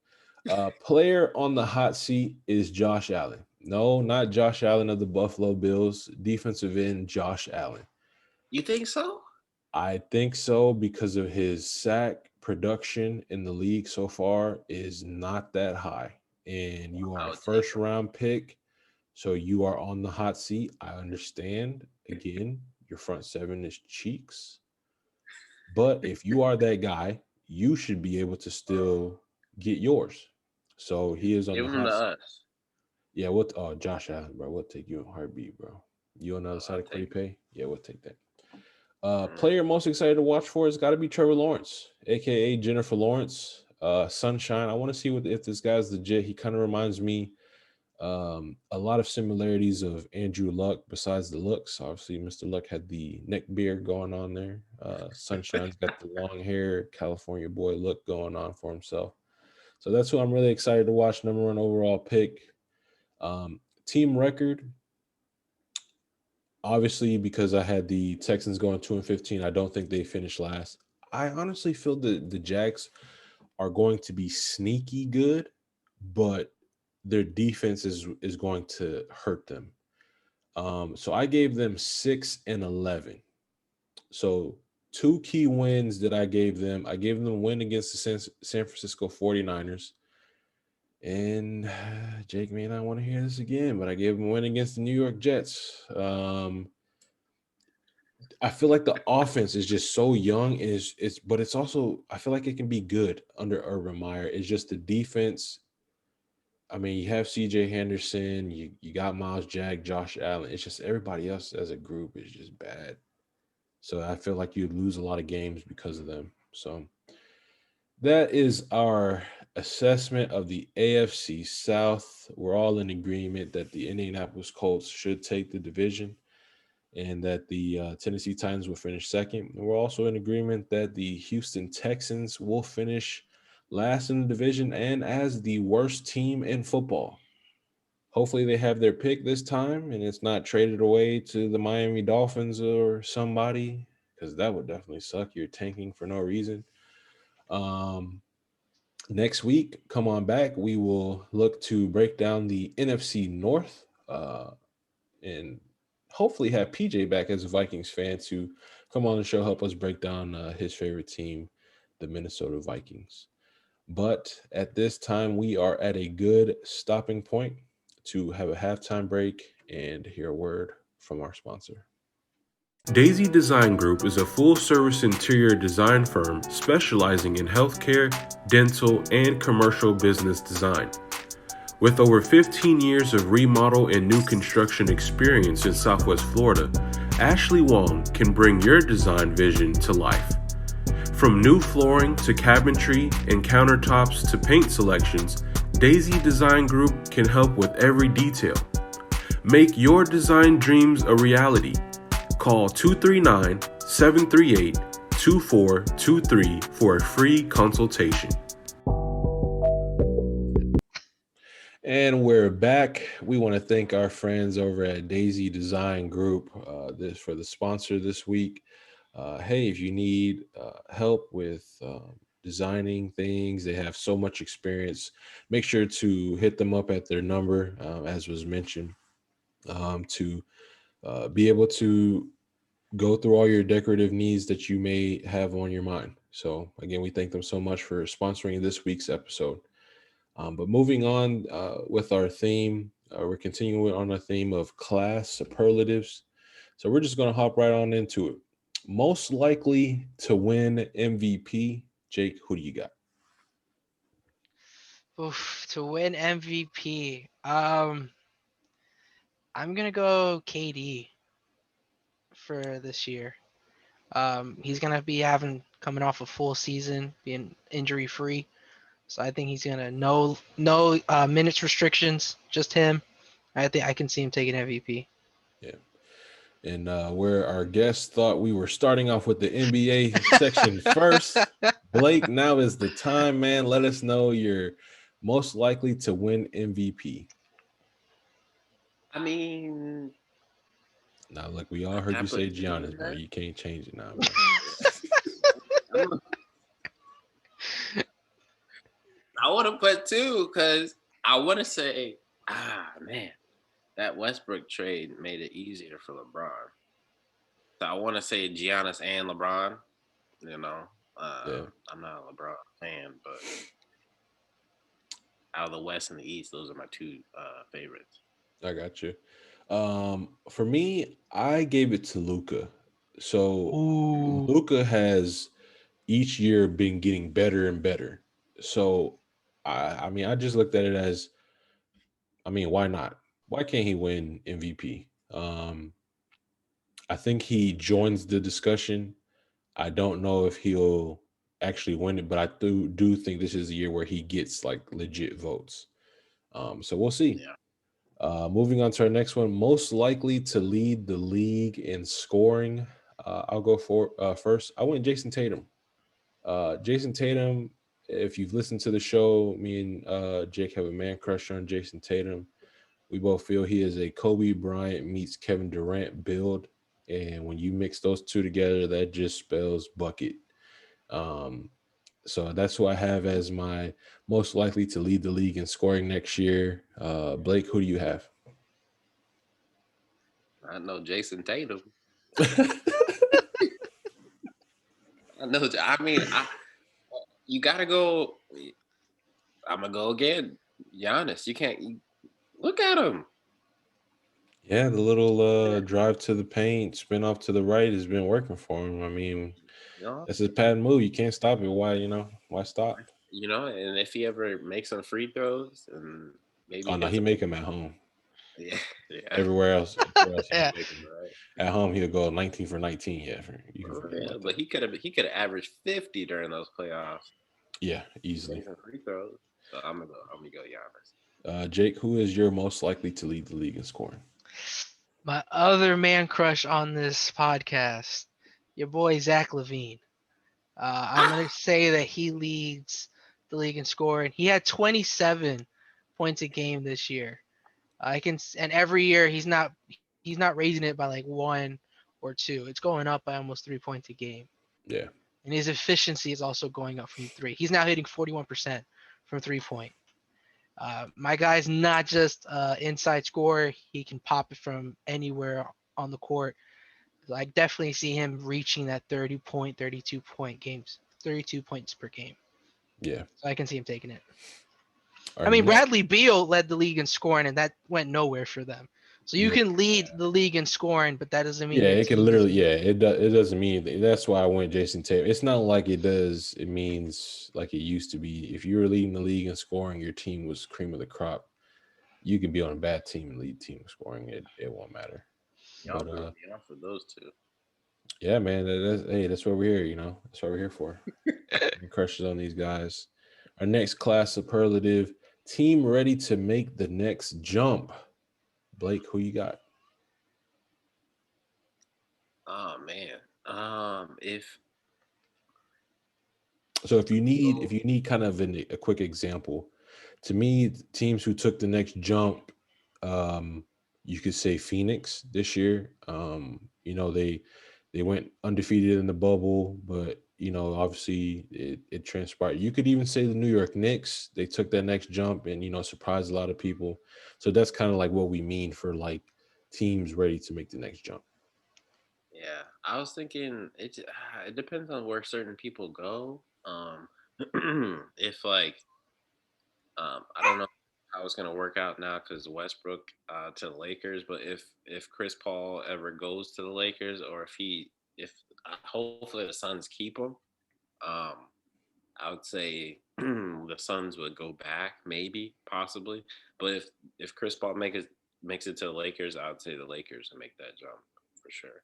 Player on the hot seat is Josh Allen. No, not Josh Allen of the Buffalo Bills. Defensive end Josh Allen. You think so? I think so because of his sack production in the league so far is not that high. And you are a I'll take first him. round pick, so you are on the hot seat. I understand. Again, your front seven is cheeks. But if you are that guy, you should be able to still get yours. So he is on Give the him hot to seat. us. Yeah, Josh Allen, bro. We'll take you in a heartbeat, bro. You on the other side I'll of Corey take him. Pay? Yeah, we'll take that. Mm. Player most excited to watch for has got to be Trevor Lawrence, aka Jennifer Lawrence, Sunshine. I want to see if this guy's legit. He kind of reminds me a lot of similarities of Andrew Luck, besides the looks. Obviously, Mr. Luck had the neck beard going on there. Sunshine's got the long hair, California boy look going on for himself. So that's who I'm really excited to watch. Number one overall pick. Team record. Obviously, because I had the Texans going 2-15, I don't think they finished last. I honestly feel that the Jags are going to be sneaky good, but their defense is going to hurt them. So I gave them 6-11. So two key wins that I gave them. I gave them a win against the San Francisco 49ers. And Jake may not want to hear this again, but I gave them a win against the New York Jets. I feel like the offense is just so young, but it's also I feel like it can be good under Urban Meyer. It's just the defense. I mean, you have CJ Henderson, you got Miles Jack, Josh Allen. It's just everybody else as a group is just bad. So I feel like you'd lose a lot of games because of them. So that is our assessment of the AFC South. We're all in agreement that the Indianapolis Colts should take the division and that the Tennessee Titans will finish second. And we're also in agreement that the Houston Texans will finish last in the division and as the worst team in football. Hopefully they have their pick this time and it's not traded away to the Miami Dolphins or somebody, because that would definitely suck. You're tanking for no reason. Next week, come on back. We will look to break down the NFC North and hopefully have PJ back as a Vikings fan to come on the show, help us break down his favorite team, the Minnesota Vikings. But at this time, we are at a good stopping point to have a halftime break and hear a word from our sponsor. Daisy Design Group is a full-service interior design firm specializing in healthcare, dental, and commercial business design. With over 15 years of remodel and new construction experience in Southwest Florida, Ashley Wong can bring your design vision to life. From new flooring to cabinetry and countertops to paint selections, Daisy Design Group can help with every detail. Make your design dreams a reality. Call 239-738-2423 for a free consultation. And we're back. We want to thank our friends over at Daisy Design Group for the sponsor this week. Hey, if you need help with designing things, they have so much experience. Make sure to hit them up at their number, as was mentioned, to be able to go through all your decorative needs that you may have on your mind. So again, we thank them so much for sponsoring this week's episode. But moving on with our theme, we're continuing on our theme of class superlatives. So we're just going to hop right on into it. Most likely to win MVP, Jake, who do you got? Oof, to win MVP, I'm gonna go KD for this year. He's gonna be coming off a full season, being injury free. So I think he's gonna no minutes restrictions, just him. I think I can see him taking MVP. Yeah. And where our guests thought we were starting off with the NBA section first, Blake, now is the time, man. Let us know you're most likely to win MVP. I mean, Now, look, we all I heard gotta you put say Giannis Giannis, in bro. there. You can't change it now, bro. I'm a- I want to put two because I want to say, man, that Westbrook trade made it easier for LeBron. So I want to say Giannis and LeBron. You know, Yeah, I'm not a LeBron fan, but out of the West and the East, those are my two favorites. I got you. For me, I gave it to Luca. So Ooh. Luca has each year been getting better and better. So I mean, I just looked at it as, I mean, why not? Why can't he win MVP? I think he joins the discussion. I don't know if he'll actually win it, but I do think this is a year where he gets like legit votes. So we'll see. Yeah. Moving on to our next one, most likely to lead the league in scoring. I'll go for first. I went Jason Tatum. Jason Tatum. If you've listened to the show, me and Jake have a man crush on Jason Tatum. We both feel he is a Kobe Bryant meets Kevin Durant build, and when you mix those two together, that just spells bucket. Um, so that's who I have as my most likely to lead the league in scoring next year. Blake, who do you have? I know Jason Tatum. I know. I mean, you gotta go. I'm gonna go again. Giannis. Look at him. Yeah, the little drive to the paint, spin off to the right has been working for him. I mean, You know, that's his patent move. You can't stop it. Why, why stop? and if he ever makes some free throws and maybe Oh no, hits he a, make him at home. yeah, yeah, Everywhere else he Yeah. don't make him. right. At home, he'll go 19 for 19. Yeah, you can Oh, forget yeah, about but that. he could have averaged 50 during those playoffs. Yeah, Made easily. some free throws. So I'm gonna go Giannis. Jake, who is your most likely to lead the league in scoring? My other man crush on this podcast, your boy Zach Levine. I'm gonna say that he leads the league in scoring. He had 27 points a game this year. And every year he's not raising it by like 1 or 2. It's going up by almost 3 points a game. Yeah, And his efficiency is also going up from three. He's now hitting 41% from 3 point. My guy's not just inside scorer. He can pop it from anywhere on the court. I definitely see him reaching that 30 point, 32 point games, 32 points per game. yeah. So I can see him taking it. Our I mean, next, Bradley Beal led the league in scoring, and that went nowhere for them. So you yeah, can lead the league in scoring, but that doesn't mean yeah. your It could team is literally, leading. yeah. It doesn't mean anything. That's why I went Jason Tatum. It's not like it does. It means like it used to be. If you were leading the league in scoring, your team was cream of the crop. You can be on a bad team and lead team in scoring. It won't matter. Y'all But threw me off with those two. yeah, man. Hey, that's what we're here. That's what we're here for. Crushes on these guys. Our next class superlative team ready to make the next jump. Blake, who you got? Oh man. If So if you need so, kind of a quick example, to me, teams who took the next jump, you could say Phoenix this year. They went undefeated in the bubble, but obviously it transpired. You could even say the New York Knicks. They took that next jump and surprised a lot of people. So that's kind of like what we mean for like teams ready to make the next jump. yeah, I was thinking it depends on where certain people go. If like I don't know how it's gonna work out now because Westbrook to the Lakers, but if Chris Paul ever goes to the Lakers, or if hopefully the Suns keep him, um, I would say the Suns would go back, maybe, possibly. But if Chris Paul makes it to the Lakers, I would say the Lakers would make that jump for sure.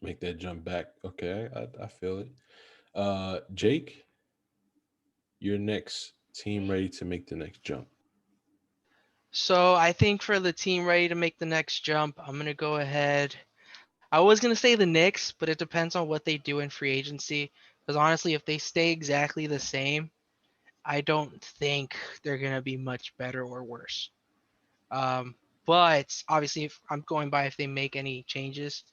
Make that jump back. Okay, I feel it. Jake, your next team ready to make the next jump. So I think for the team ready to make the next jump, I'm gonna go ahead. I was gonna say the Knicks, but it depends on what they do in free agency. Because honestly, if they stay exactly the same, I don't think they're gonna be much better or worse. Um, But obviously, if I'm going by if they make any changes,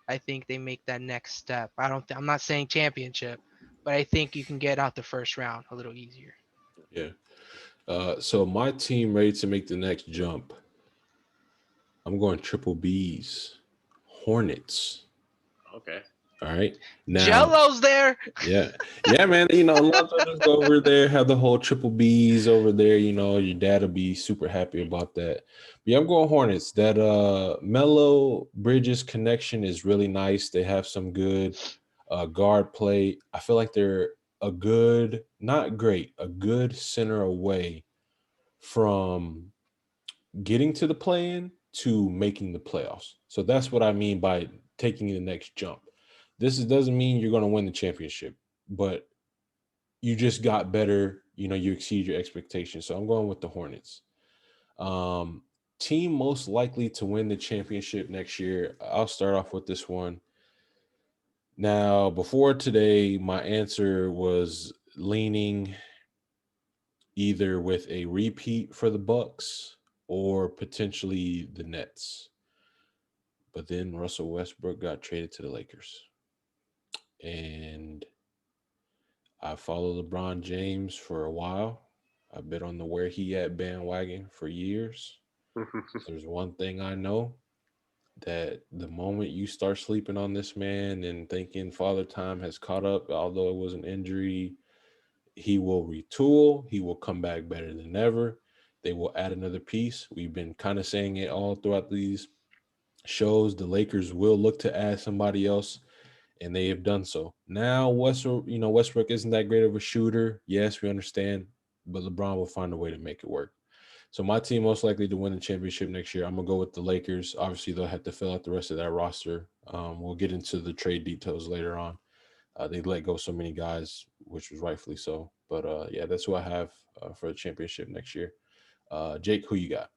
I think they make that next step. I'm not saying championship, but I think you can get out the first round a little easier. Yeah. So my team ready to make the next jump. I'm going triple B's. Hornets. Okay. All right. Now, Jello's there. yeah. Yeah, man. You know, a lot of others go over there, have the whole triple B's over there. You know, your dad will be super happy about that. But yeah, I'm going Hornets. That Mellow Bridges connection is really nice. They have some good guard play. I feel like they're a good, not great, a good center away from getting to the play-in to making the playoffs. So that's what I mean by taking the next jump. Doesn't mean you're going to win the championship, but you just got better. You know, you exceed your expectations. So I'm going with the Hornets. Um, Team most likely to win the championship next year. I'll start off with this one. Now, before today, my answer was leaning either with a repeat for the Bucks or potentially the Nets. But then Russell Westbrook got traded to the Lakers. And I followed LeBron James for a while. I've been on the where he at bandwagon for years. There's one thing I know, that the moment you start sleeping on this man and thinking Father Time has caught up, although it was an injury, he will retool. He will come back better than ever. They will add another piece. We've been kind of saying it all throughout these shows. The Lakers will look to add somebody else, and they have done so. Now, Westbrook isn't that great of a shooter. Yes, we understand, but LeBron will find a way to make it work. So my team most likely to win the championship next year. I'm gonna go with the Lakers. Obviously, they'll have to fill out the rest of that roster. We'll get into the trade details later on. They let go so many guys, which was rightfully so. But yeah, that's who I have for the championship next year. Jake, who you got?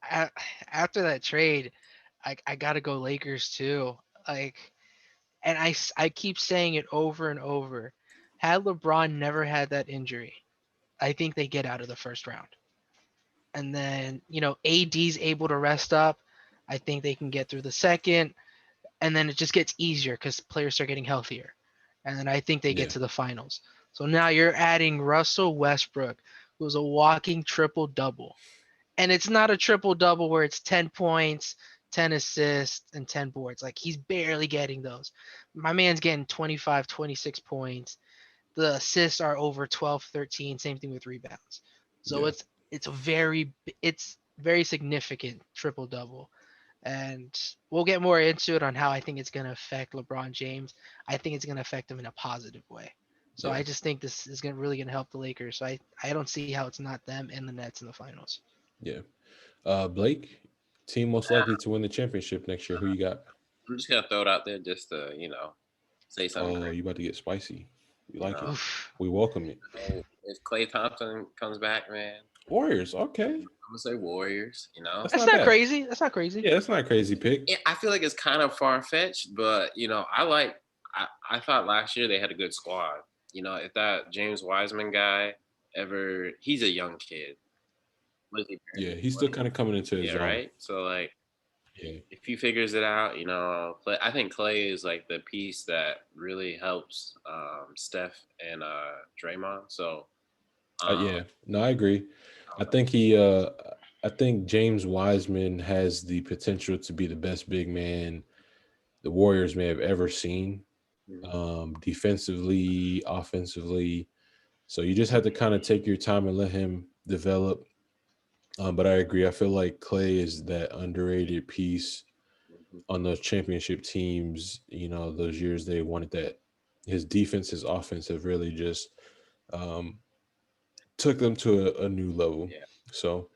A- After that trade, I gotta go Lakers too. Like, and I keep saying it over and over. Had LeBron never had that injury, I think they get out of the first round. And then, AD's able to rest up. I think they can get through the second. And then it just gets easier because players are getting healthier. And then I think they get Yeah, to the finals. So now you're adding Russell Westbrook, who's a walking triple double. And it's not a triple double where it's 10 points, 10 assists, and 10 boards. Like, he's barely getting those. My man's getting 25, 26 points. The assists are over 12, 13. Same thing with rebounds. So yeah, it's very significant triple double. And we'll get more into it on how I think it's going to affect LeBron James. I think it's going to affect him in a positive way. So yeah, I just think this is really going to help the Lakers. So I don't see how it's not them and the Nets in the finals. yeah. Blake, team most likely to win the championship next year. Who you got? I'm just gonna throw it out there just to say something Oh, crazy. you about to get spicy. We You like it. know, Oof. We welcome it. if Clay Thompson comes back, man, Warriors. Okay, I'm gonna say Warriors. that's That's not not bad. crazy. That's not crazy. Yeah, that's not a crazy pick. I feel like it's kind of far fetched, but I thought last year they had a good squad. If that James Wiseman guy he's a young kid. What is he? Yeah, he's still kind of coming into his Yeah, own. right. So like, Yeah, if he figures it out, I think Clay is like the piece that really helps Steph and Draymond. So um, yeah. No, I agree. I think I think James Wiseman has the potential to be the best big man the Warriors may have ever seen, mhm. defensively, offensively. So you just have to kind of take your time and let him develop. But I agree. I feel like Clay is that underrated piece on those championship teams. You know, those years they wanted that. His defense, his offense have really just um, took them to a new level. Yeah. So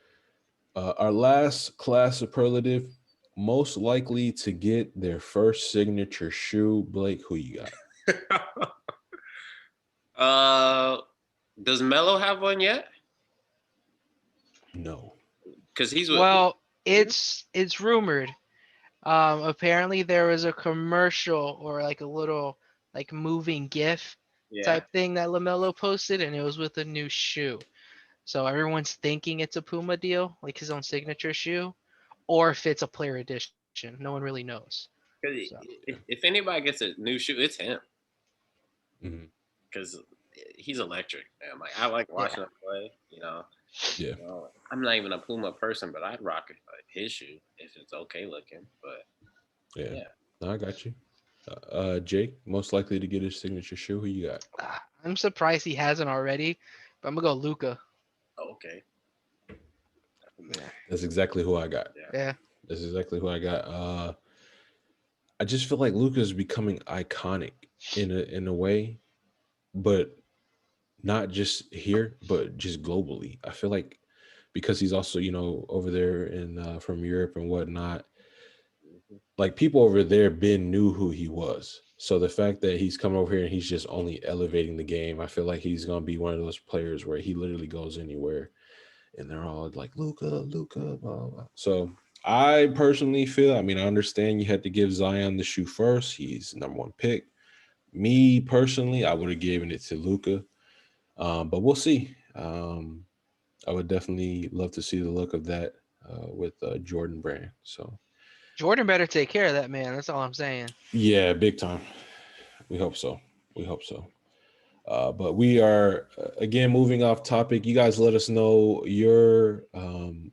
our last class superlative, most likely to get their first signature shoe. Blake, who you got? uh, does Melo have one yet? No. Because he's with. Well, it's rumored. Apparently there was a commercial or like a little like moving GIF Yeah. type thing that Lamelo posted, and it was with a new shoe. So everyone's thinking it's a Puma deal, like his own signature shoe, or if it's a player edition. No one really knows. 'Cause So if anybody gets a new shoe, it's him Mhm. because he's electric. Man. Like I like yeah, watching him play. Yeah. I'm not even a Puma person, but I'd rock it, like, his shoe if it's okay looking. But Yeah. yeah, No, I got you. Jake, most likely to get his signature shoe. Who you got? I'm surprised he hasn't already, but I'm gonna go Luca. okay. Yeah, That's exactly who I got. Yeah. yeah. That's exactly who I got. I just feel like Luca's becoming iconic in a way, but not just here, but just globally. I feel like because he's also over there in from Europe and whatnot, Mhm. like people over there been knew who he was. So the fact that he's coming over here and he's just only elevating the game, I feel like he's gonna be one of those players where he literally goes anywhere and they're all like Luca, Luca, blah, blah, blah. So I personally feel, I mean, I understand you had to give Zion the shoe first. He's number one pick. Me personally, I would have given it to Luca, but we'll see. I would definitely love to see the look of that with Jordan Brand. So Jordan better take care of that man. That's all I'm saying. yeah, big time. We hope so. We hope so. But we are again moving off topic. You guys let us know your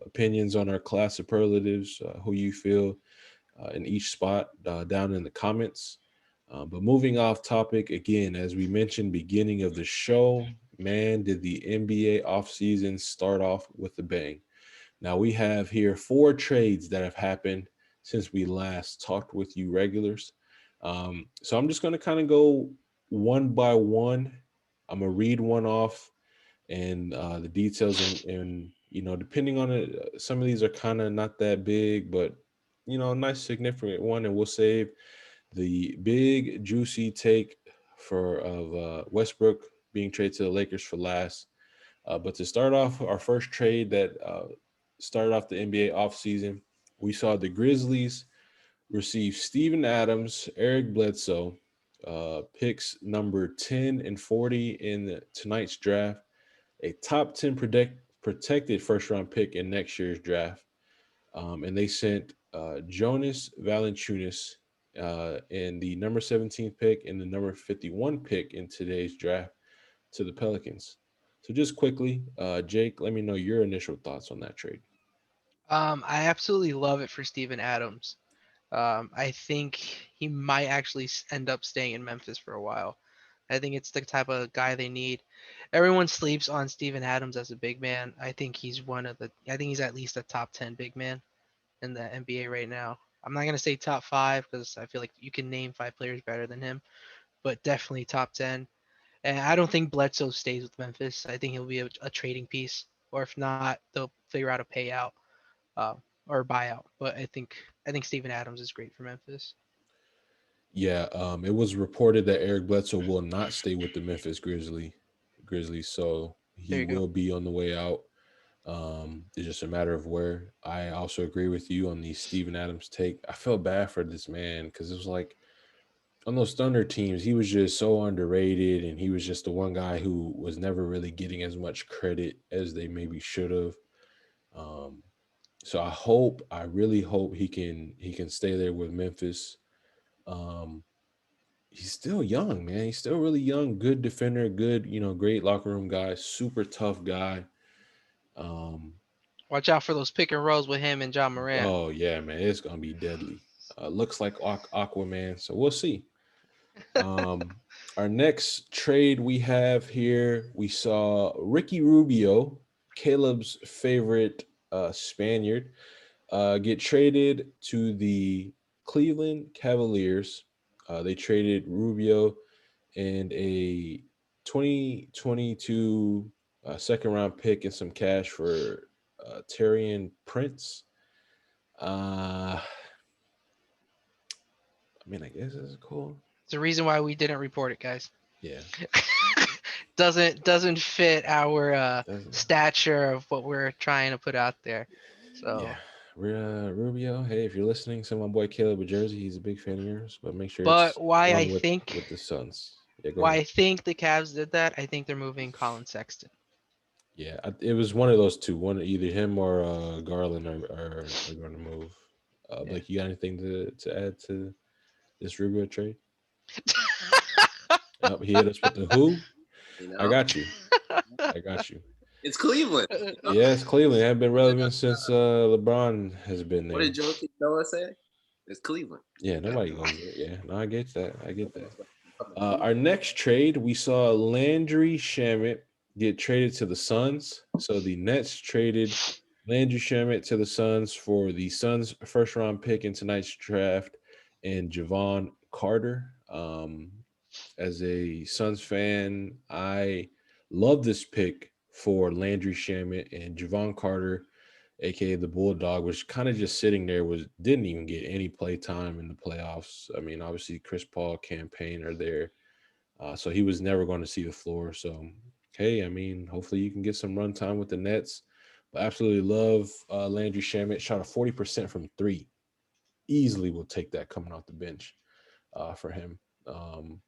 opinions on our class superlatives, who you feel in each spot down in the comments. But moving off topic again, as we mentioned beginning of the show, man, did the NBA offseason start off with a bang. Now we have here 4 trades that have happened since we last talked with you regulars. So I'm just going to kind of go one by one. I'm gonna read one off and the details and depending on it, some of these are kind of not that big, but a nice significant one, and we'll save the big juicy take for of Westbrook being traded to the Lakers for last. But to start off, our first trade that started off the NBA offseason, we saw the Grizzlies receive Steven Adams, Eric Bledsoe, picks number 10 and 40 in tonight's draft, a top 10 protected first round pick in next year's draft. And they sent Jonas Valanciunas and the number 17 pick and the number 51 pick in today's draft to the Pelicans. So just quickly, Jake, let me know your initial thoughts on that trade. I absolutely love it for Steven Adams. I think he might actually end up staying in Memphis for a while. I think it's the type of guy they need. Everyone sleeps on Steven Adams as a big man. I think he's one of the. I think he's at least a top 10 big man in the NBA right now. I'm not gonna say top 5 because I feel like you can name 5 players better than him, but definitely top 10. And I don't think Bledsoe stays with Memphis. I think he'll be a trading piece, or if not, they'll figure out a payout uh, or buyout. But I think Steven Adams is great for Memphis. Yeah, it was reported that Eric Bledsoe will not stay with the Grizzlies, so There he you go. will be on the way out. It's just a matter of where. I also agree with you on the Steven Adams take. I felt bad for this man because it was like on those Thunder teams, he was just so underrated, and he was just the one guy who was never really getting as much credit as they maybe should have. Um, so I really hope he can stay there with Memphis. Um, he's still young, man. He's still really young. Good defender, good, great locker room guy, super tough guy. Um, Watch out for those pick and rolls with him and John Morant. oh yeah, man, it's gonna be deadly. Looks like Aquaman, so we'll see. Um, our next trade we have here, we saw Ricky Rubio, Caleb's favorite Spaniard, get traded to the Cleveland Cavaliers. They traded Rubio and a 2022 second round pick and some cash for Terrian Prince. I mean, I guess it's cool. It's the reason why we didn't report it, guys. Yeah. Doesn't fit our Doesn't. stature of what we're trying to put out there. Yeah. So, Rubio, hey, if you're listening, send my boy Caleb a jersey. He's a big fan of yours, but make sure it's but why I one think with the Suns. Yeah, go why ahead. I think the Cavs did that, I think they're moving Colin Sexton. Yeah, it was one of those two. One either him or Garland are going to move. Yeah. Blake, you got anything to add to this Rubio trade? Yep, he hit us with the who. You I know, got you. I got you. it's Cleveland. Yes, Cleveland have been relevant since LeBron has been What there. did Joe Noah say? It's Cleveland. Yeah, nobody goes there. Yeah, no, I get that. I get that. From the Our Cleveland. next trade, we saw Landry Shaman get traded to the Suns. So the Nets traded Landry Shaman to the Suns for the Suns' first round pick in tonight's draft and Javon Carter. As a Suns fan, I love this pick for Landry Shaman and Javon Carter, aka the Bulldog, was kind of just sitting there, was didn't even get any play time in the playoffs. I mean, obviously Chris Paul campaign are there, so he was never going to see the floor. So hey, I mean, hopefully you can get some run time with the Nets. But absolutely love Landry Shamet. Shot a 40% from three. Easily will take that coming off the bench for him. Um,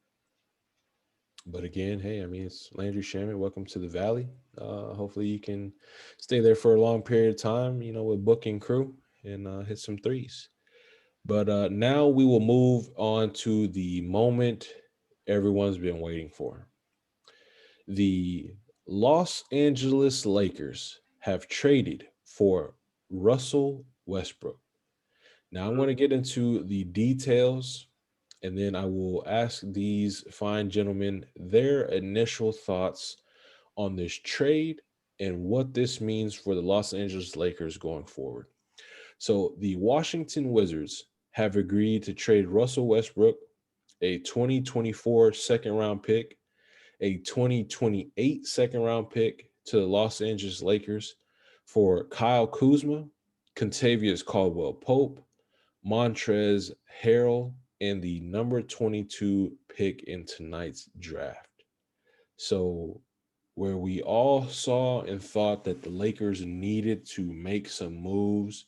but again, hey, I mean, it's Landry Shamet. Welcome to the Valley. Hopefully you can stay there for a long period of time, with Book and crew and hit some threes. But now we will move on to the moment everyone's been waiting for. The Los Angeles Lakers have traded for Russell Westbrook. Now, I'm going to get into the details and then I will ask these fine gentlemen their initial thoughts on this trade and what this means for the Los Angeles Lakers going forward. So, the Washington Wizards have agreed to trade Russell Westbrook, a 2024 second round pick, a 2028 second round pick to the Los Angeles Lakers for Kyle Kuzma, Contavious Caldwell Pope, Montrez Harrell, and the number 22 pick in tonight's draft. So, where we all saw and thought that the Lakers needed to make some moves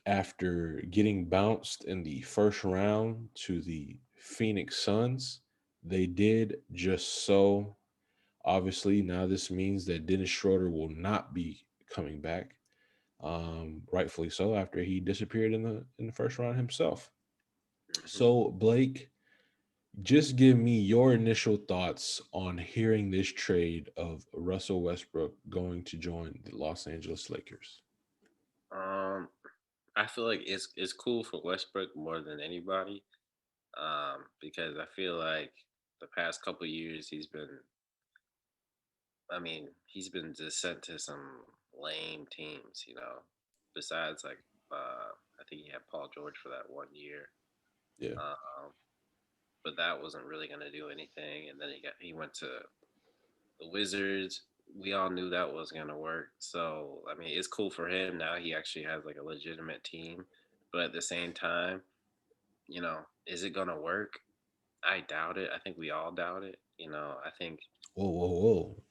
after getting bounced in the first round to the Phoenix Suns, they did just so. Obviously, now this means that Dennis Schroeder will not be coming back, rightfully so, after he disappeared in the first round himself. Mhm. So, Blake, just give me your initial thoughts on hearing this trade of Russell Westbrook going to join the Los Angeles Lakers. Um, I feel like it's cool for Westbrook more than anybody. Because I feel like the past couple years he's been just sent to some lame teams, Besides like I think he had Paul George for that 1 year. Yeah. Um, but that wasn't really gonna do anything. And then he went to the Wizards. We all knew that was gonna work. So I mean, it's cool for him now. He actually has like a legitimate team. But at the same time, is it gonna work? I doubt it. I think we all doubt it. I think. Whoa, whoa, whoa.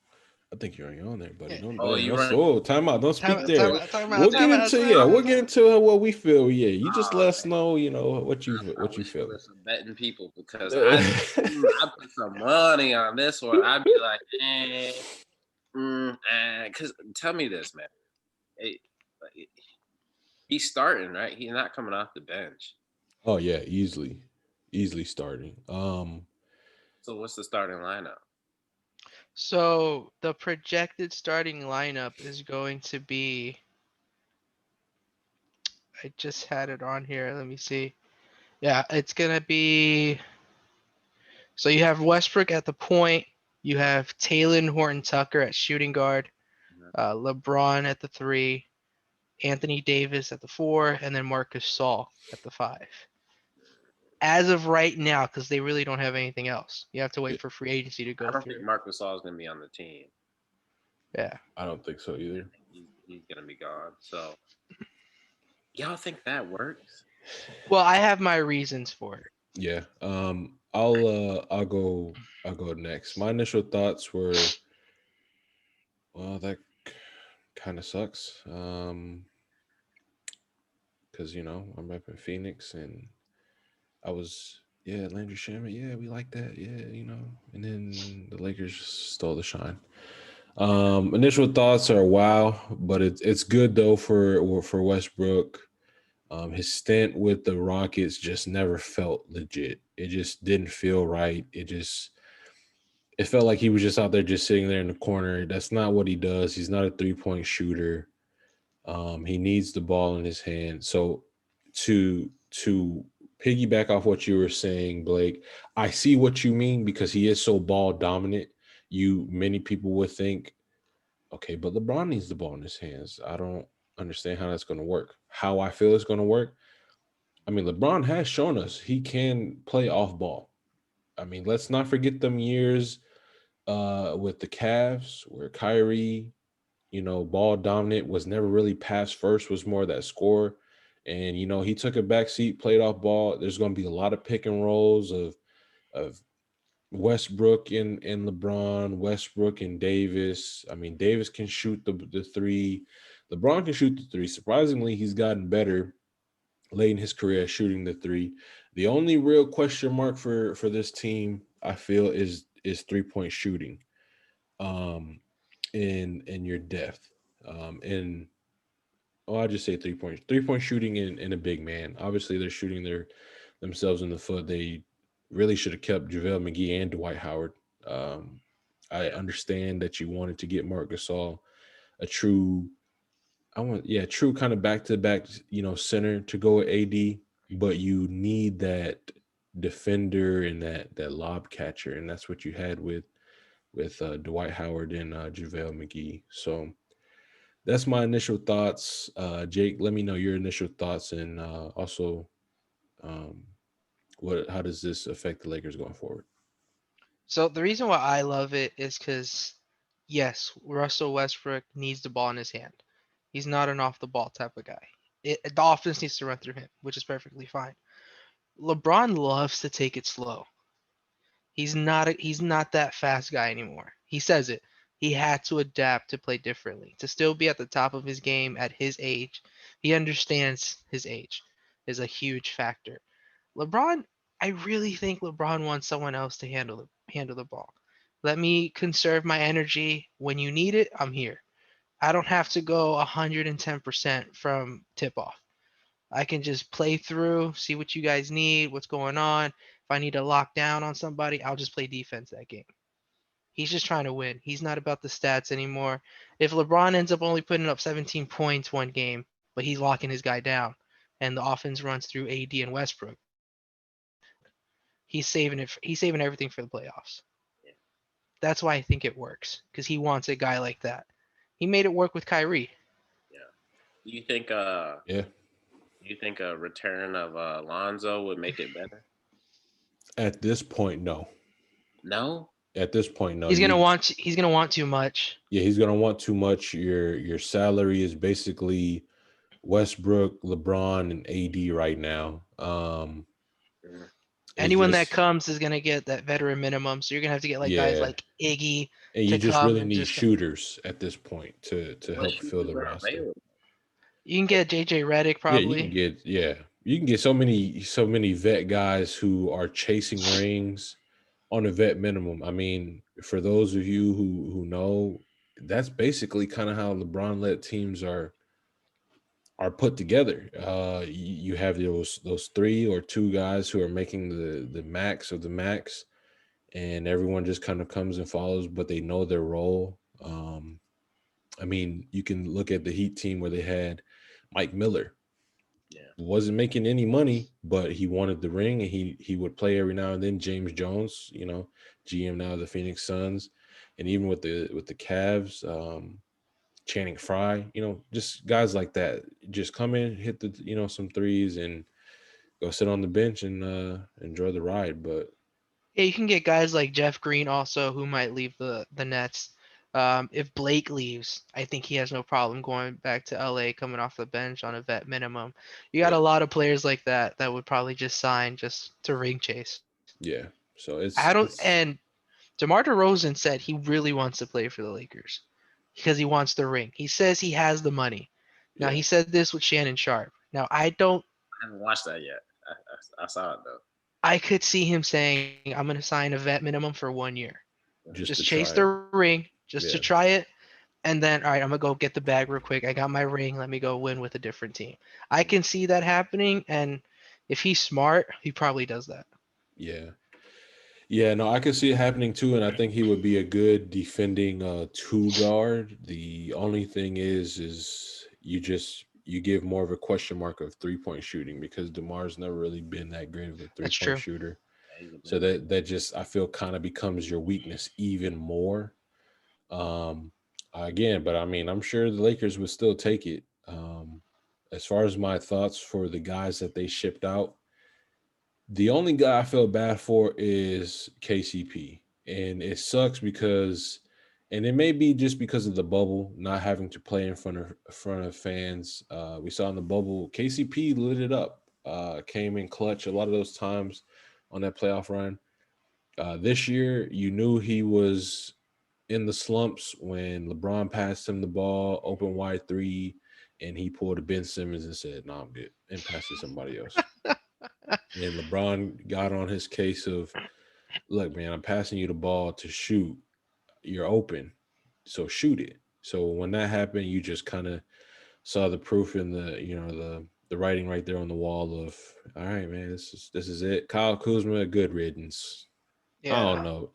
I think you're on your own there, buddy. Yeah. Don't, Oh, yeah, you don't, run. whoa, time out. Don't Time, speak time, there. time out, We'll time get out, into, time yeah, out. we'll get into what we feel. Yeah, you just Oh let us man, know, what I you wish we feel. were some betting people because I put some money on this one. I'd be like, because tell me this, man. Hey, he's starting, right? He's not coming off the bench. Oh yeah, easily starting. So what's the starting lineup? So the projected starting lineup is going to be. I just had it on here. Let me see. Yeah, it's gonna be. So you have Westbrook at the point. You have Taylor Horton Tucker at shooting guard. Mhm. LeBron at the three. Anthony Davis at the four, and then Marcus Saul at the five. As of right now, because they really don't have anything else. You have to Yeah, wait for free agency to I go don't think through. Marcus Gasol is going to be on the team. Yeah. I don't think so I either. think he's going to be gone. So y'all think that works? Well, I have my reasons for it. Yeah. I'll go next. My initial thoughts were, well, that kind of sucks. Because I'm up in Phoenix and I was, yeah, Landry Shaman, yeah, we like that, yeah, and then the Lakers just stole the shine. Initial thoughts are wow, but it's good though for Westbrook. His stint with the Rockets just never felt legit. It just didn't feel right. It felt like he was just out there just sitting there in the corner. That's not what he does. He's not a 3-point shooter. He needs the ball in his hand. So to piggyback off what you were saying, Blake, I see what you mean because he is so ball dominant. Many people would think, okay, but LeBron needs the ball in his hands. I don't understand how that's going to work. How I feel it's going to work. I mean, LeBron has shown us he can play off ball. I mean, let's not forget them years with the Cavs where Kyrie, ball dominant, was never really pass first, was more that score. And, he took a back seat, played off ball. There's going to be a lot of pick and rolls of Westbrook and LeBron, Westbrook and Davis. I mean, Davis can shoot the three. LeBron can shoot the three. Surprisingly, he's gotten better late in his career at shooting the three. The only real question mark for this team, I feel, is 3-point shooting. In your depth. And I just say 3-point shooting in a big man. Obviously, they're shooting themselves in the foot. They really should have kept JaVale McGee and Dwight Howard. Um, I Yeah. understand that you wanted to get Marc Gasol, a true, true kind of back to back, center to go with AD, but you need that defender and that lob catcher, and that's what you had with Dwight Howard and JaVale McGee. So that's my initial thoughts. Jake, let me know your initial thoughts and also um, how does this affect the Lakers going forward? So the reason why I love it is because, yes, Russell Westbrook needs the ball in his hand. He's not an off the ball type of guy. The offense needs to run through him, which is perfectly fine. LeBron loves to take it slow. He's not that fast guy anymore. He says it. He had to adapt to play differently to still be at the top of his game at his age. He understands his age is a huge factor. LeBron, I really think LeBron wants someone else to handle the ball. Let me conserve my energy. When you need it, I'm here. I don't have to go 110% from tip off. I can just play through, see what you guys need, what's going on. If I need to lock down on somebody, I'll just play defense that game. He's just trying to win. He's not about the stats anymore. If LeBron ends up only putting up 17 points one game, but he's locking his guy down, and the offense runs through AD and Westbrook, he's saving it. He's saving everything for the playoffs. Yeah. That's why I think it works because he wants a guy like that. He made it work with Kyrie. Yeah. Do you think Yeah. a return of Lonzo would make it better? At this point, no. No. At this point, no. He's gonna want. He's gonna want too much. Yeah, he's gonna want too much. Your salary is basically Westbrook, LeBron, and AD right now. Mm. It's Anyone that just comes is gonna get that veteran minimum. So you're gonna have to get like guys yeah, like Iggy and you to just come really and need just. shooters at this point to What help fill shooters the are roster. available? You can get JJ Redick Yeah, you can probably. get so many vet guys who are chasing rings on a vet minimum. I mean, for those of you who know, that's basically kind of how LeBron led teams are put together. You have those three or two guys who are making the max of the max, and everyone just kind of comes and follows, but they know their role. I mean, you can look at the Heat team where they had Mike Miller, Yeah. wasn't making any money, but he wanted the ring, and he would play every now and then. James Jones, GM now of the Phoenix Suns, and even with the Cavs, Channing Frye, just guys like that, just come in, hit the some threes, and go sit on the bench and enjoy the ride. But Yeah, you can get guys like Jeff Green also who might leave the Nets. If Blake leaves, I think he has no problem going back to LA, coming off the bench on a vet minimum. You got yeah, a lot of players like that would probably just sign just to ring chase. yeah. So I it's don't. it's And DeMar DeRozan said he really wants to play for the Lakers because he wants the ring. He says he has the money. Now yeah. he said this with Shannon Sharp. Now I don't. I haven't watched that yet. I saw it though. I could see him saying, "I'm going to sign a vet minimum for 1 year. Just Just to chase try the it. ring. just to Yeah. try it. And then, all right, I'm gonna go get the bag real quick. I got my ring. Let me go win with a different team. I can see that happening, and if he's smart, he probably does that. Yeah. Yeah, no, I can see it happening too, and I think he would be a good defending two guard. The only thing is you give more of a question mark of 3-point shooting because DeMar's never really been that great of a That's 3-point true. shooter. He's a So big- that just I feel kind of becomes your weakness even more. Um Again, but I mean, I'm sure the Lakers would still take it. As far as my thoughts for the guys that they shipped out, the only guy I feel bad for is KCP. And it sucks because and it may be just because of the bubble, not having to play in front of fans. We saw in the bubble, KCP lit it up. Came in clutch a lot of those times on that playoff run. This year, you knew he was in the slumps when LeBron passed him the ball, open wide three, and he pulled a Ben Simmons and said, "No, I'm good," and passed to somebody else. And LeBron got on his case of, "Look, man, I'm passing you the ball to shoot. You're open, so shoot it." So when that happened, you just kind of saw the proof in the writing right there on the wall of, "All right, man, this is it." Kyle Kuzma, good riddance. I Yeah. don't know.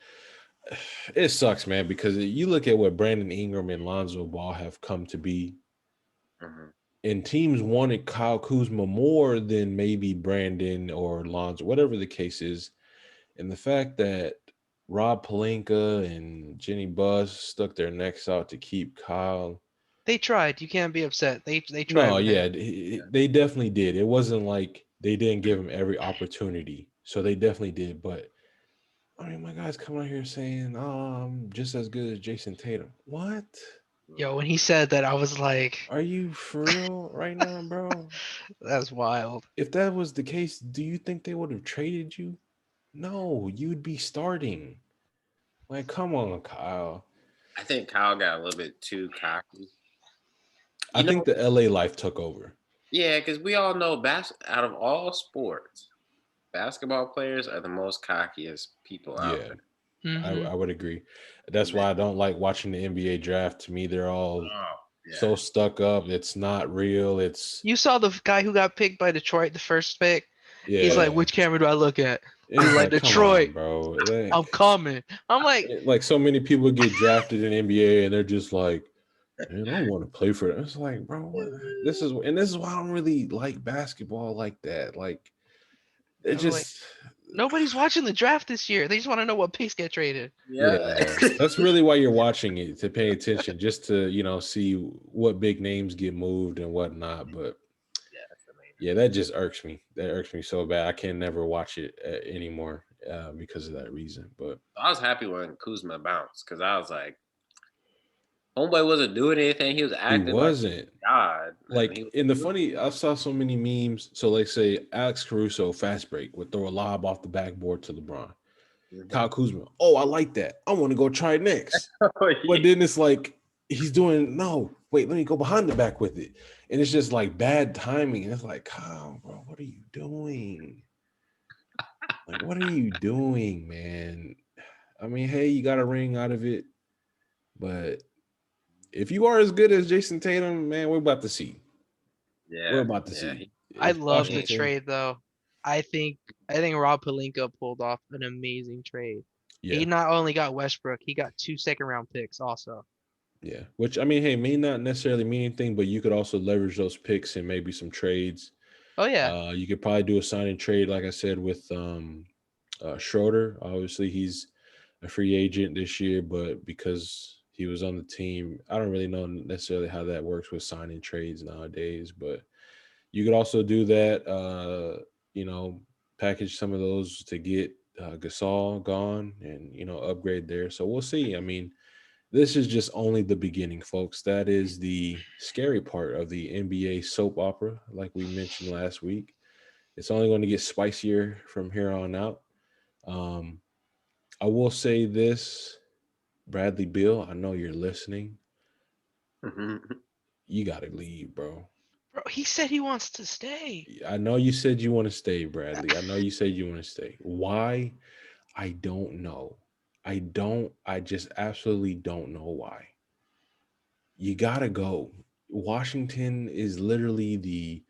It sucks, man, because you look at what Brandon Ingram and Lonzo Ball have come to be, Mhm. and teams wanted Kyle Kuzma more than maybe Brandon or Lonzo, whatever the case is. And the fact that Rob Pelinka and Jenny Buzz stuck their necks out to keep Kyle. They tried. You can't be upset. They tried No, with yeah, him. they definitely did. It wasn't like they didn't give him every opportunity. So they definitely did. But I mean, my guy's coming out here saying, "Oh, I'm just as good as Jason Tatum." What? Yo, when he said that, I was like, Are you for real right now, bro? that's wild. If that was the case, do you think they would have traded you? No, you'd be starting. Like, come on, Kyle. I think Kyle got a little bit too cocky. I You know, think the LA life took over. yeah, because we all know out of all sports, basketball players are the most cockiest people out Yeah, there. Hmm. I would agree. That's And why I don't like watching the NBA draft. To me, they're all oh yeah, so stuck up. It's not real. It's You saw the guy who got picked by Detroit, the first pick. He's like, yeah. which camera do I look at? And He's it's like, like, come Detroit, on, bro. I'm coming. I'm like, Like so many people get drafted in NBA and they're just like, man, I want to play for it. It's like, bro, this is why I don't really like basketball like that. Like, it I'm like, just, nobody's watching the draft this year. They just want to know what picks get traded. yeah. yeah, that's really why you're watching it, to pay attention, just to see what big names get moved and whatnot. But Yeah, that's amazing. yeah, that just irks me. That irks me so bad. I can never watch it anymore because of that reason. But I was happy when Kuzma bounced because I was like, homeboy wasn't doing anything. He was he acting like wasn't. God, and Like he was in the funny, I saw so many memes. So like say Alex Caruso fast break would throw a lob off the backboard to LeBron. Mhm. Kyle Kuzma, oh, I like that. I want to go try it next. Oh, But yeah. then it's like he's doing no. Wait, let me go behind the back with it, and it's just like bad timing. And it's like, Kyle, bro, what are you doing? Like, what are you doing, man? I mean, hey, you got a ring out of it, but if you are as good as Jason Tatum, man, we're about to see. We're Yeah, about to yeah, see. I If love the he- Washington, trade though. I think I think Rob Pelinka pulled off an amazing trade. yeah. He not only got Westbrook, he got 2 second-round picks also. Yeah, which I mean, hey, may not necessarily mean anything, but you could also leverage those picks and maybe some trades. Oh yeah. You could probably do a sign and trade, like I said, with Schroeder. Obviously, he's a free agent this year, but because he was on the team, I don't really know necessarily how that works with signing trades nowadays. But you could also do that. You know, package some of those to get Gasol gone and upgrade there. So we'll see. I mean, this is just only the beginning, folks. That is the scary part of the NBA soap opera, like we mentioned last week. It's only going to get spicier from here on out. Um, I will say this, Bradley Bill, I know you're listening. Mhm. You got to leave, bro. Bro, he said he wants to stay. I know you said you want to stay, Bradley. I know you said you want to stay. Why? I don't know. I just absolutely don't know why. You gotta go. Washington is literally the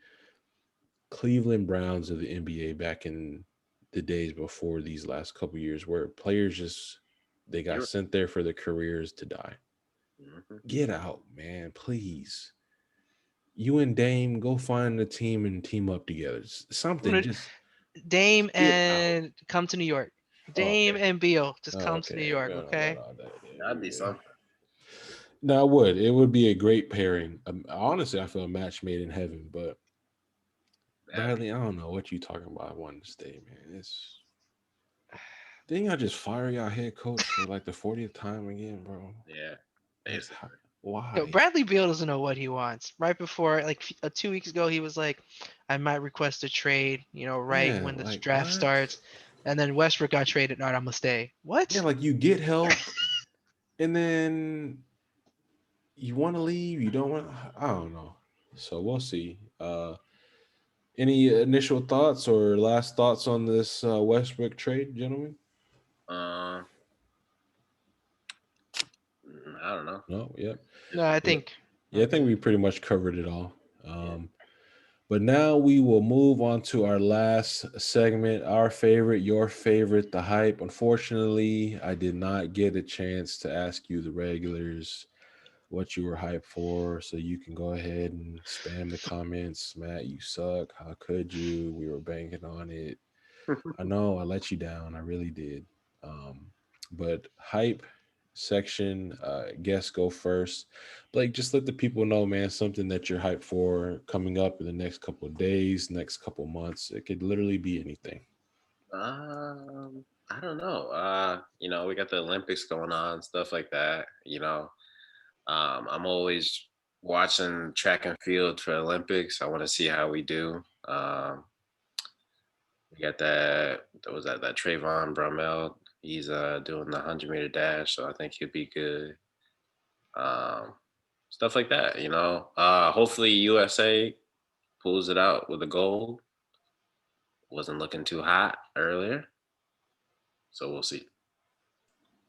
Cleveland Browns of the NBA back in the days before these last couple years, where players just they got You're, sent there for their careers to die. mhm. Get out, man, please. You and Dame go find a team and team up together. Something, Wanna- just Dame get out. and come to New York. Dame Okay. and Beal just come to New Okay. York, No, no, no, okay? no, That'd be something. no, it would. It would be a great pairing. Honestly, I feel a match made in heaven. But That'd Bradley, I don't know what you talking about. I wanted to stay, man. Didn't y'all just fire y'all head coach for like the 40th time again, bro? yeah, Like, basically. Yo, why? Bradley Beal doesn't know what he wants. Right before, like 2 weeks ago, he was like, "I might request a trade." Right Yeah, when the like draft what? starts, and then Westbrook got traded. All right, I'm gonna stay. Yeah, What? like you get help and then you want to leave, you don't want. I don't know. So we'll see. Any initial thoughts or last thoughts on this Westbrook trade, gentlemen? Um, I don't know. No. Yep. No, I Yeah. think Yeah. I I'm think we good. pretty much covered it all. Yeah. But now we will move on to our last segment, our favorite, your favorite, the hype. Unfortunately, I did not get a chance to ask you, the regulars, what you were hyped for. So you can go ahead and spam the comments. Matt, you suck. How could you? We were banking on it. I know I let you down. I really did. Um, but hype section, guests go first. Blake, just let the people know, man, something that you're hyped for coming up in the next couple of days, next couple of months. It could literally be anything. I don't know. We got the Olympics going on, stuff like that. I'm always watching track and field for Olympics. I want to see how we do. We got that was that Trayvon Bromell. He's doing the 100-meter dash, so I think he'll be good. Um, Stuff like that. Hopefully USA pulls it out with a gold. Wasn't looking too hot earlier, so we'll see.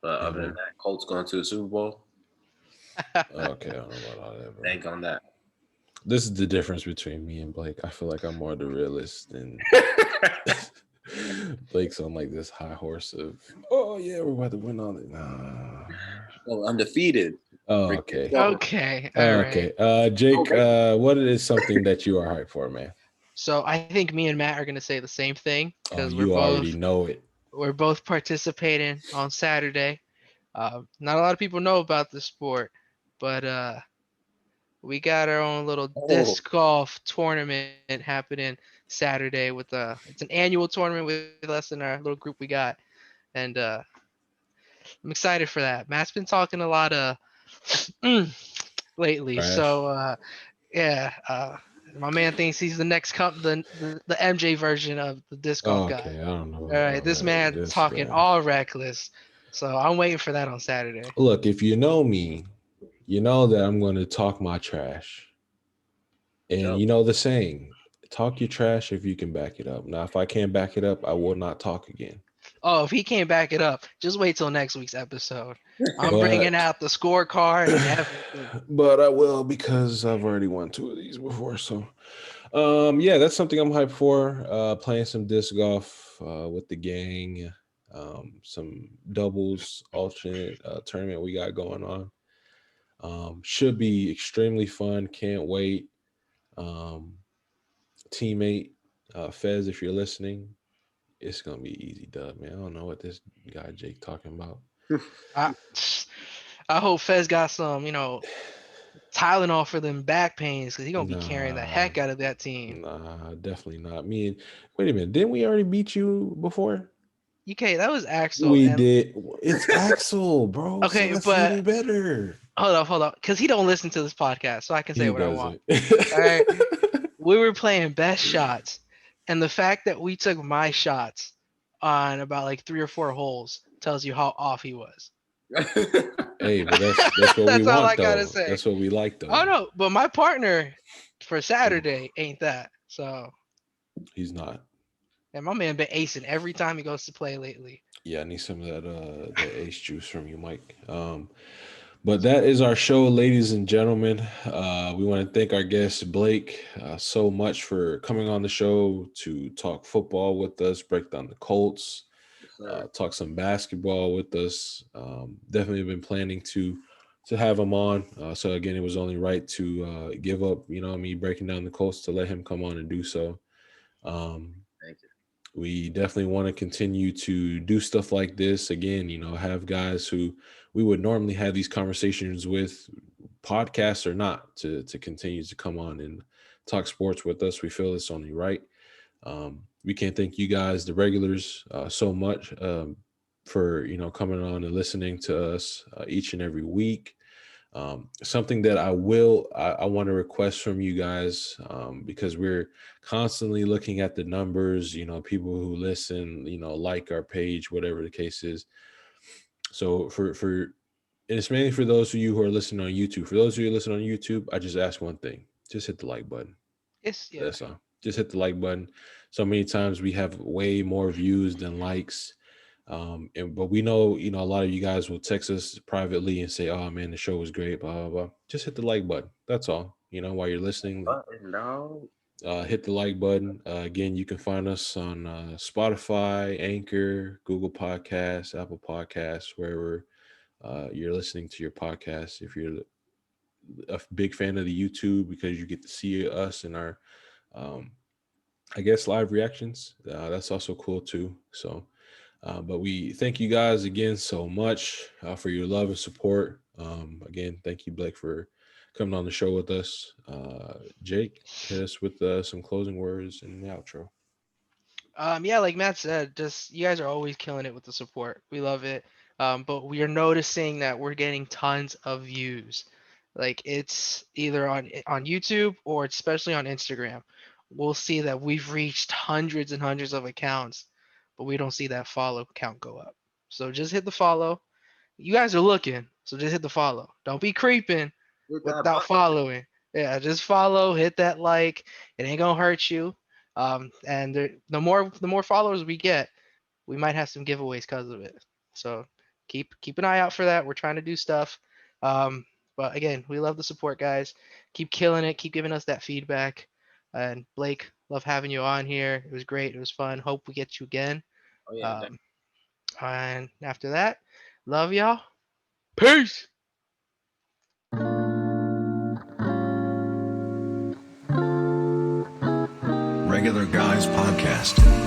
But Yeah, other than man. that, Colts going to the Super Bowl. Okay, I don't know about all that, bro. Bank on that. This is the difference between me and Blake. I feel like I'm more the realist than Blake's on like this high horse of, oh yeah, we're about to win on it. Nah. Oh, undefeated. Oh, Freaking okay. go. Okay, all right. Okay. Jake, baby. what is something that you are hyped for, man? So I think me and Matt are gonna say the same thing Oh, because we're you already both know it. we're both participating on Saturday. Not a lot of people know about this sport, but we got our own little Oh, disc golf tournament happening Saturday with it's an annual tournament with us and our little group we got, and I'm excited for that. Matt's been talking a lot of lately, Trash. so yeah, my man thinks he's the next the MJ version of the disc golf guy. Okay, I don't know All right, this about man this talking guy. all reckless, so I'm waiting for that on Saturday. Look, if you know me, you know that I'm going to talk my trash. And Joe. you know the saying, talk your trash if you can back it up. Now, if I can't back it up, I will not talk again. Oh, if he can't back it up, just wait till next week's episode. I'm bringing But out the scorecard and everything. but I will, because I've already won 2 of these before. So yeah, that's something I'm hyped for. Playing some disc golf with the gang. Some doubles alternate tournament we got going on. Should be extremely fun. Can't wait. Um, Teammate, Fez, if you're listening, it's gonna be easy dub, man. I don't know what this guy Jake talking about. I, I hope Fez got some, Tylenol for them back pains because he's gonna be carrying the Nah, heck out of that team. definitely not. Me and Wait a minute, didn't we already beat you before? UK, that was Axel, We and did. It's Axel, bro. So okay, that's but even better. hold up, because he don't listen to this podcast, so I can say He what I want. doesn't. All right, we were playing best shots, and the fact that we took my shots on about like 3 or 4 holes tells you how off he was. Hey, but that's what we That's all want I gotta though. say. That's what we like Oh though. no, but my partner for Oof, Saturday ain't that. So, he's not. and my man been acing every time he goes to play lately. Yeah, I need some of that ace juice from you, Mike. But that is our show, ladies and gentlemen. We want to thank our guest Blake so much for coming on the show to talk football with us, break down the Colts, Yes, sir. talk some basketball with us. Definitely been planning to have him on. So again, it was only right to give up, me breaking down the Colts to let him come on and do so. Um, Thank you. we definitely want to continue to do stuff like this again, have guys who we would normally have these conversations with, podcasts or not, to continue to come on and talk sports with us. We feel it's only right. We can't thank you guys, the regulars, so much for coming on and listening to us each and every week. Something that I want to request from you guys, because we're constantly looking at the numbers, people who listen, like our page, whatever the case is. So and it's mainly for those of you who are listening on YouTube. For those of you who listen on YouTube, I just ask one thing: just hit the like button. Yes, yeah. That's all. Just hit the like button. So many times we have way more views than likes. But we know, a lot of you guys will text us privately and say, "Oh man, the show was great." Blah blah blah. Just hit the like button. That's all. While you're listening, No. hit the like button. Again, you can find us on Spotify, Anchor, Google Podcasts, Apple Podcasts, wherever you're listening to your podcast. If you're a big fan of the YouTube, because you get to see us and our, I guess, live reactions, that's also cool too. So. But we thank you guys again so much for your love and support. Again, thank you, Blake, for coming on the show with us. Jake, hit us with some closing words and the outro. Yeah, like Matt said, just you guys are always killing it with the support. We love it. But we are noticing that we're getting tons of views. Like it's either on YouTube or especially on Instagram. We'll see that we've reached hundreds and hundreds of accounts, but we don't see that follow count go up. So just hit the follow. You guys are looking, so just hit the follow. Don't be creeping Hit that without button. following. Yeah, just follow, hit that like. It ain't gonna hurt you. And the more followers we get, we might have some giveaways because of it. So keep an eye out for that. We're trying to do stuff. Um, but again, we love the support, guys. Keep killing it. Keep giving us that feedback. And Blake, love having you on here. It was great. It was fun. Hope we get you again. Oh yeah. Um, and after that, love y'all. Peace. Regular Guys Podcast.